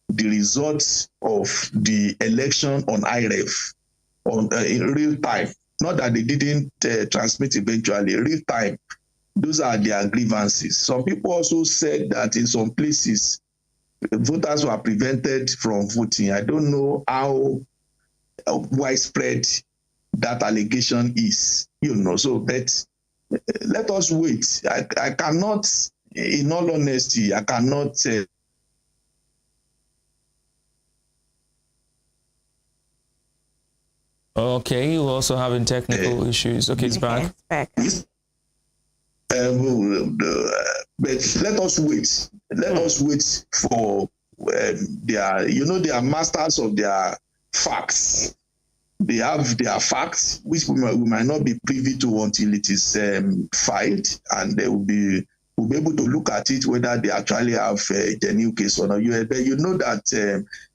Speaker 5: the results of the election on IREF in real time. Not that they didn't transmit eventually, real time. Those are their grievances. Some people also said that in some places, voters were prevented from voting. I don't know how widespread that allegation is, so but let us wait. I cannot, in all honesty, I cannot
Speaker 2: Okay, you're also having technical issues. Okay, it's back.
Speaker 5: But let us wait. Let us wait for they are masters of their facts. They have their facts, which we might not be privy to until it is filed, and they will be able to look at it whether they actually have a genuine case or not. You know that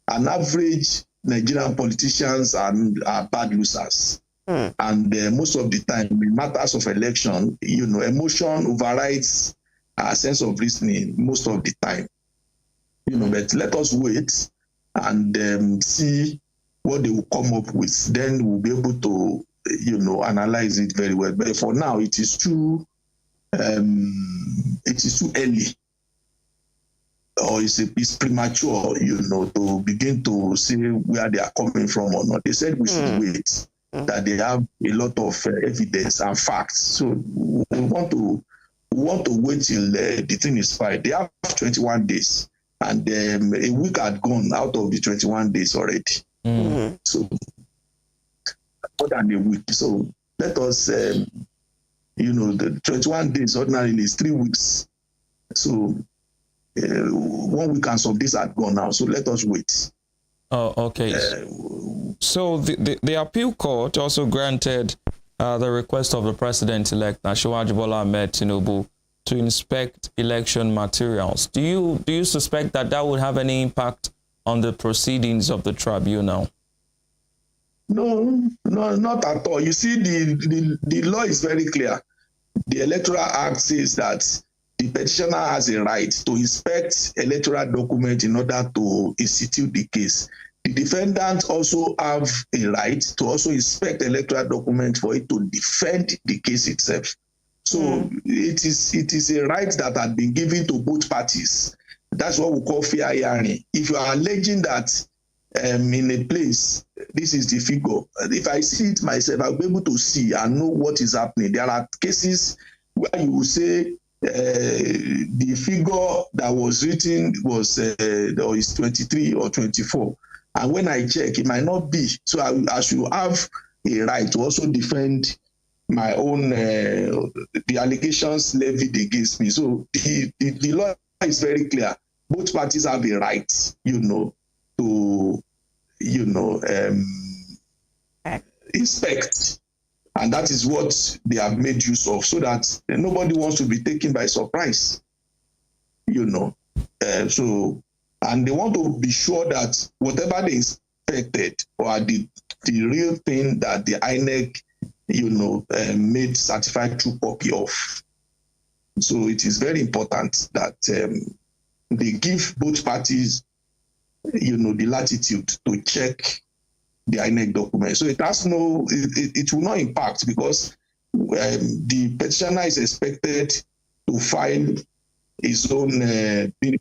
Speaker 5: an average Nigerian politicians are bad losers. And most of the time, in matters of election, emotion overrides our sense of reasoning most of the time. But let us wait and see what they will come up with. Then we'll be able to, analyze it very well. But for now, it is too early. Or it's premature, to begin to see where they are coming from or not. They said we should wait, that they have a lot of evidence and facts. So we want to wait till the thing is filed. They have 21 days, and a week had gone out of the 21 days already. So more than a week. So let us, the 21 days ordinarily is 3 weeks. So 1 week and some days had gone now, so let us wait.
Speaker 2: Oh, okay. So the appeal court also granted the request of the president-elect, Asiwaju Bola Ahmed Tinubu, to inspect election materials. Do you suspect that would have any impact on the proceedings of the tribunal?
Speaker 5: No, not at all. You see, the law is very clear. The Electoral Act says that the petitioner has a right to inspect electoral document in order to institute the case. The defendant also have a right to also inspect electoral document for it to defend the case itself. So it is a right that had been given to both parties. That's what we call fair hearing. If you are alleging that in a place, this is the figure, if I see it myself, I'll be able to see and know what is happening. There are cases where you will say, the figure that was written was is 23 or 24, and when I check, it might not be. So I should have a right to also defend my own the allegations levied against me. So the law is very clear. Both parties have a right, to inspect. And that is what they have made use of, so that nobody wants to be taken by surprise, So, and they want to be sure that whatever they inspected or the real thing that the INEC, made certified true copy of. So it is very important that they give both parties, the latitude to check the INEC document. So it has it will not impact, because the petitioner is expected to file his own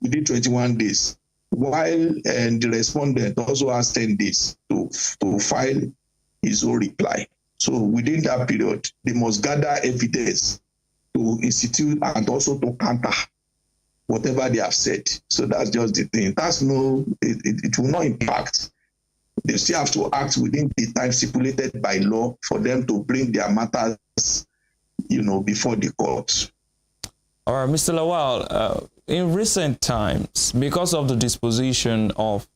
Speaker 5: within 21 days, while the respondent also has 10 days to file his own reply. So within that period, they must gather evidence to institute and also to counter whatever they have said. So that's just the thing. It will not impact. They still have to act within the time stipulated by law for them to bring their matters, before the court.
Speaker 2: All right, Mr. Lawal, in recent times, because of the disposition of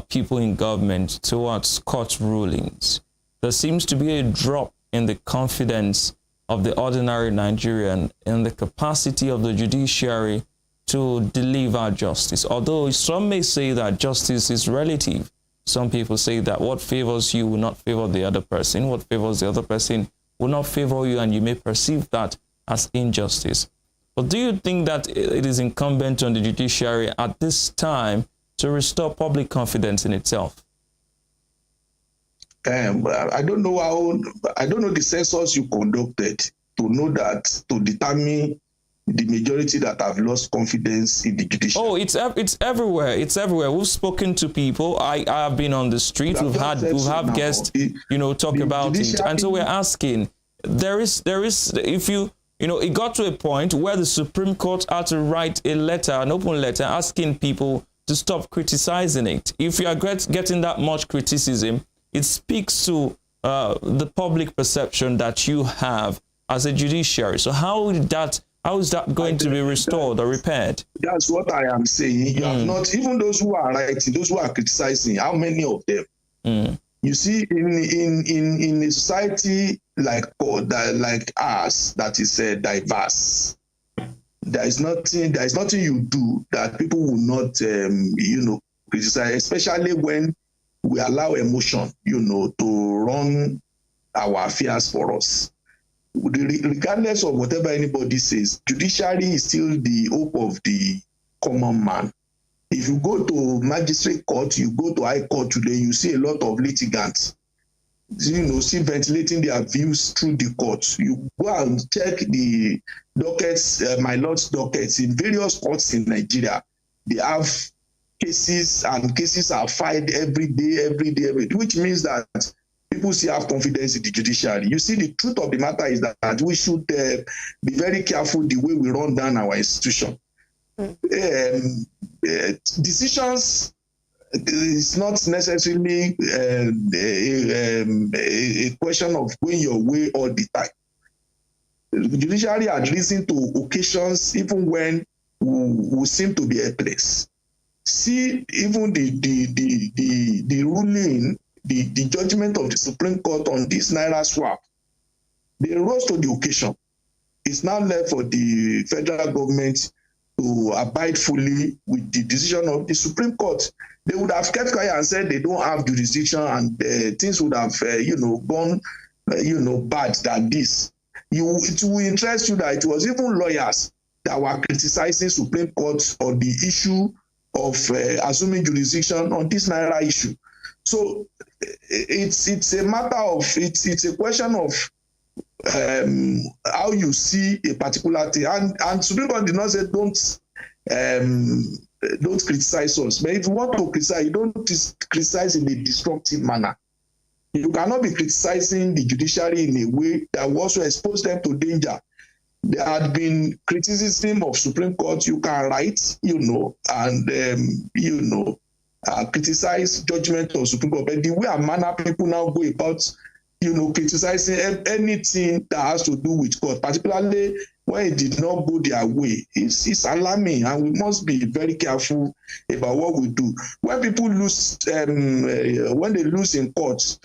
Speaker 2: people in government towards court rulings, there seems to be a drop in the confidence of the ordinary Nigerian in the capacity of the judiciary to deliver justice. Although some may say that justice is relative. Some people say that what favors you will not favor the other person. What favors the other person will not favor you, and you may perceive that as injustice. But do you think that it is incumbent on the judiciary at this time to restore public confidence in itself?
Speaker 5: I don't know the census you conducted to know that, to determine the majority that have lost confidence in the judiciary.
Speaker 2: Oh, it's everywhere. It's everywhere. We've spoken to people. I have been on the street. We've had guests, talk about it. And so we're asking, if you it got to a point where the Supreme Court had to write an open letter asking people to stop criticizing it. If you are getting that much criticism, it speaks to the public perception that you have as a judiciary. So how is that going to be restored or repaired?
Speaker 5: That's what I am saying. You have not, even those who are writing, those who are criticizing, how many of them? You see, in a society like ours that is diverse, there is nothing you do that people will not criticize, especially when we allow emotion to run our affairs for us. Regardless of whatever anybody says, judiciary is still the hope of the common man. If you go to magistrate court, you go to high court today, you see a lot of litigants, see ventilating their views through the court. You go and check the dockets, my lord's dockets in various courts in Nigeria. They have cases, and cases are filed every day, which means that people still have confidence in the judiciary. You see, the truth of the matter is that we should be very careful the way we run down our institution. Decisions is not necessarily a question of going your way all the time. The judiciary had risen to occasions even when we seem to be helpless. See, even the ruling, the judgment of the Supreme Court on this Naira swap, they rose to the occasion. It's now left for the federal government to abide fully with the decision of the Supreme Court. They would have kept quiet and said they don't have jurisdiction, and things would have, gone, bad than this. It will interest you that it was even lawyers that were criticizing Supreme Court on the issue of assuming jurisdiction on this Naira issue. So it's a matter of, it's a question of how you see a particular thing. And Supreme Court did not say don't criticize us. But if you want to criticize, you don't criticize in a destructive manner. You cannot be criticizing the judiciary in a way that will also expose them to danger. There had been criticism of Supreme Court. You can write, and criticize judgment of Supreme Court. But the way and manner people now go about, criticizing anything that has to do with court, particularly when it did not go their way, it's alarming, and we must be very careful about what we do. When people lose, when they lose in court,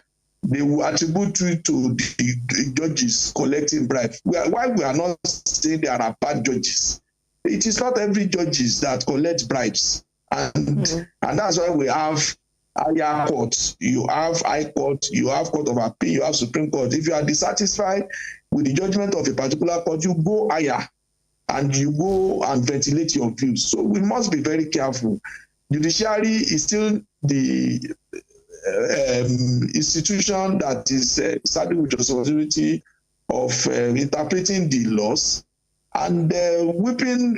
Speaker 5: they will attribute it to the judges collecting bribes. Why we are not saying there are bad judges? It is not every judges that collect bribes, and that's why we have higher courts. You have high court, you have court of appeal, you have Supreme Court. If you are dissatisfied with the judgment of a particular court, you go higher and you go and ventilate your views. So we must be very careful. Judiciary is still the institution that is saddled with responsibility of interpreting the laws and whipping,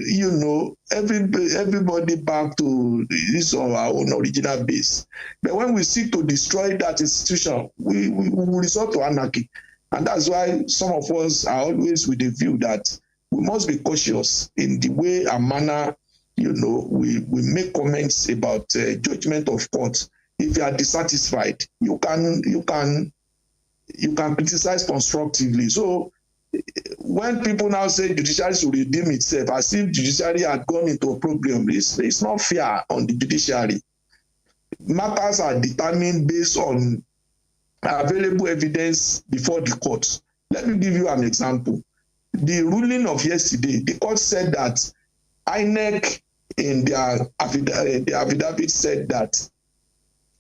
Speaker 5: everybody back to this on our own original base. But when we seek to destroy that institution, we will resort to anarchy. And that's why some of us are always with the view that we must be cautious in the way and manner, we make comments about judgment of court. If you are dissatisfied, you can criticize constructively. So when people now say judiciary should redeem itself, as if judiciary had gone into a problem, it's not fair on the judiciary. Matters are determined based on available evidence before the court. Let me give you an example. The ruling of yesterday, the court said that INEC in their affidavit said that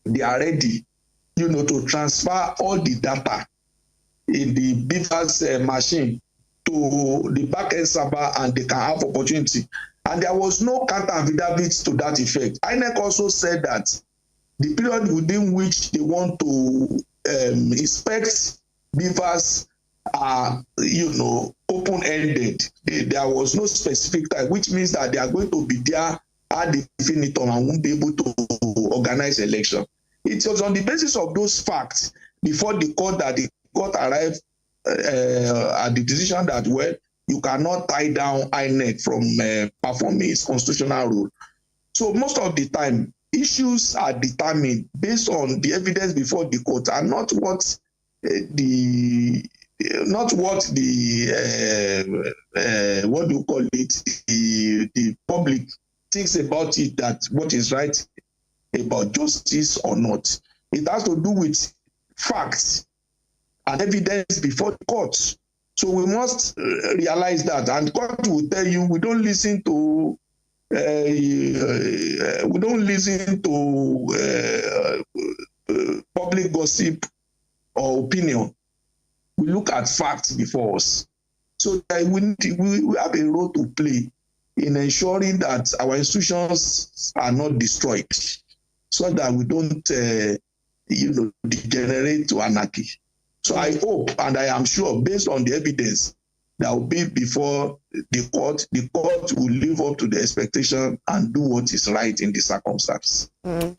Speaker 5: they are ready, to transfer all the data in the BVAS machine to the back-end server, and they can have opportunity. And there was no counter affidavit to that effect. INEC also said that the period within which they want to inspect BVAS are, open-ended. There was no specific time, which means that they are going to be there ad infinitum and won't be able to organize election. It was on the basis of those facts before the court that the court arrived at the decision that, well, you cannot tie down INEC from performing its constitutional role. So most of the time, issues are determined based on the evidence before the court and not what the public thinks about it, that what is right about justice or not. It has to do with facts and evidence before the court. So we must realize that, and the court will tell you we don't listen to public gossip or opinion. We look at facts before us. So we have a role to play in ensuring that our institutions are not destroyed, so that we don't, degenerate to anarchy. So I hope, and I am sure, based on the evidence that will be before the court will live up to the expectation and do what is right in the circumstance.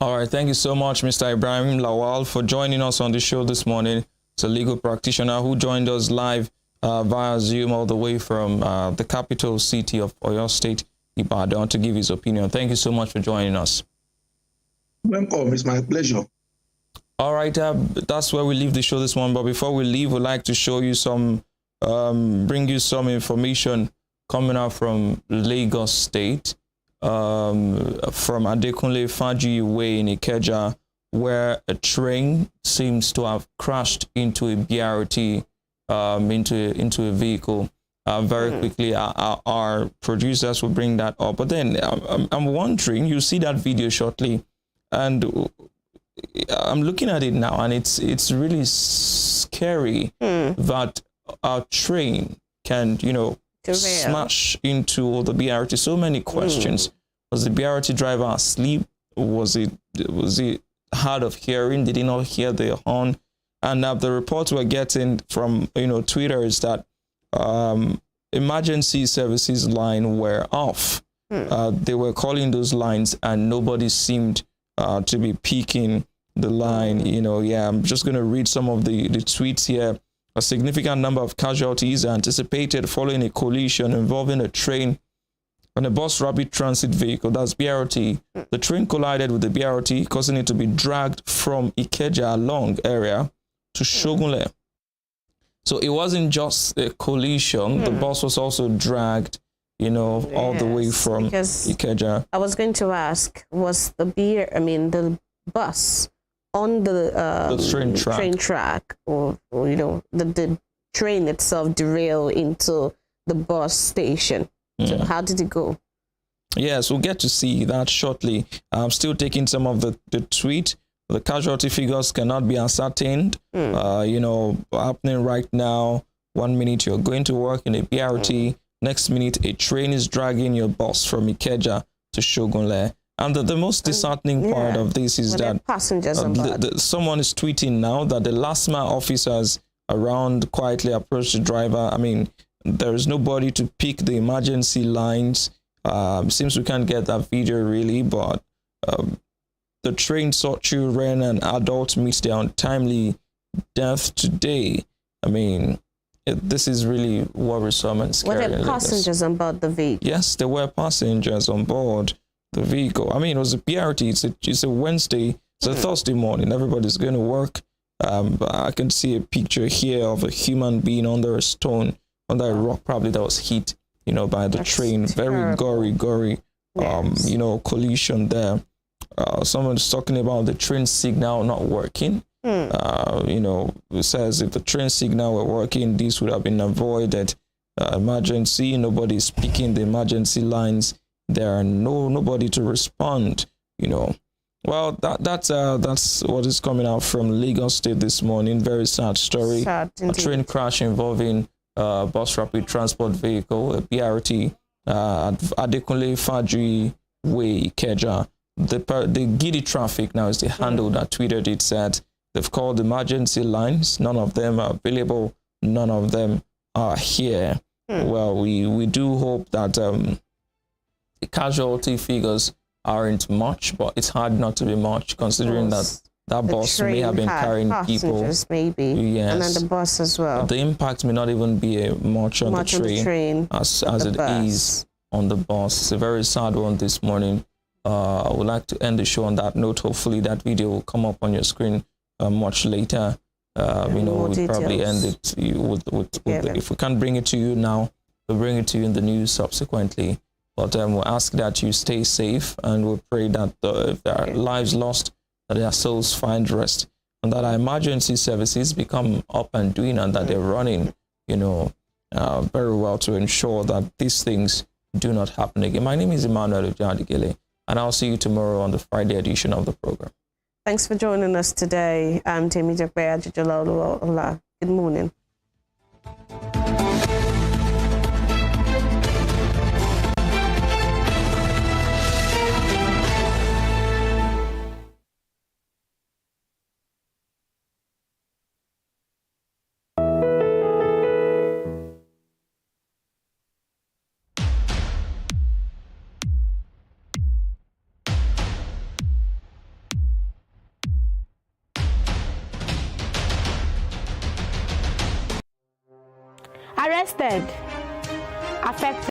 Speaker 2: All right. Thank you so much, Mr. Ibrahim Lawal, for joining us on the show this morning. It's a legal practitioner who joined us live via Zoom all the way from the capital city of Oyo State, Ibadan, to give his opinion. Thank you so much for joining us.
Speaker 5: Welcome. It's my pleasure.
Speaker 2: All right. That's where we leave the show this morning. But before we leave, we'd like to show you bring you some information coming out from Lagos State, from Adekunle Fajiwe in Ikeja, where a train seems to have crashed into a BRT, into a vehicle. Very quickly, our producers will bring that up. But then I'm wondering, you see that video shortly, and I'm looking at it now, and it's really scary that our train can, smash into the BRT. So many questions. Was the BRT driver asleep? Was it hard of hearing? Did he not hear the horn? And the reports we're getting from Twitter is that emergency services line were off. They were calling those lines, and nobody seemed to be picking the line. I'm just going to read some of the tweets here. A significant number of casualties are anticipated following a collision involving a train and a bus rapid transit vehicle, that's BRT. The train collided with the BRT, causing it to be dragged from Ikeja along area to Shogunle. So it wasn't just a collision. The bus was also dragged, all the way from Ikeja.
Speaker 3: I was going to ask, was the bus on the train track, or the train itself derailed into the bus station? So how did it go?
Speaker 2: Yes, we'll get to see that shortly. I'm still taking some of the tweet. The casualty figures cannot be ascertained. Happening right now. 1 minute you're going to work in a BRT. Next minute a train is dragging your bus from Ikeja to Shogunle. And the most disheartening part of this is that
Speaker 3: passengers
Speaker 2: someone is tweeting now that the last mile officers around, quietly approached the driver. I mean, there is nobody to pick the emergency lines. Seems we can't get that video really, but the train saw children and adults meet their untimely death today. I mean, this is really worrisome and scary.
Speaker 3: Were there passengers on board the vehicle?
Speaker 2: Yes, there were passengers on board the vehicle. I mean, it was a BRT. It's a Wednesday. It's a Thursday morning. Everybody's going to work. But I can see a picture here of a human being under a stone, under a rock, probably that was hit, by the train. Terrible. Very gory,
Speaker 3: yes.
Speaker 2: Collision there. Someone's talking about the train signal not working. It says if the train signal were working, this would have been avoided. Emergency, nobody's speaking the emergency lines. There are nobody to respond. Well, that's what is coming out from Lagos State this morning. Very sad story.
Speaker 3: Sad,
Speaker 2: a train crash involving bus rapid transport vehicle, a BRT, at Adekunle Fajri Way, Ikeja. The giddy traffic now is the handle that tweeted it, said they've called emergency lines. None of them are available. None of them are here. Well, we do hope that the casualty figures aren't much, but it's hard not to be much considering that bus may have been carrying people.
Speaker 3: Maybe.
Speaker 2: Yes.
Speaker 3: And then the bus as well.
Speaker 2: The impact may not even be much on the train as it is on the bus. It's a very sad one this morning. I would like to end the show on that note. Hopefully that video will come up on your screen much later. We'll probably end it with if we can't bring it to you now, we'll bring it to you in the news subsequently. But we'll ask that you stay safe, and we'll pray that if there are lives lost, that their souls find rest, and that our emergency services become up and doing, and that they're running, very well to ensure that these things do not happen again. My name is Emmanuel Ojadigele, and I'll see you tomorrow on the Friday edition of the program.
Speaker 3: Thanks for joining us today. I'm Temi Jakbe Ajijolaoluwa. Good morning.
Speaker 4: Arrested, affected.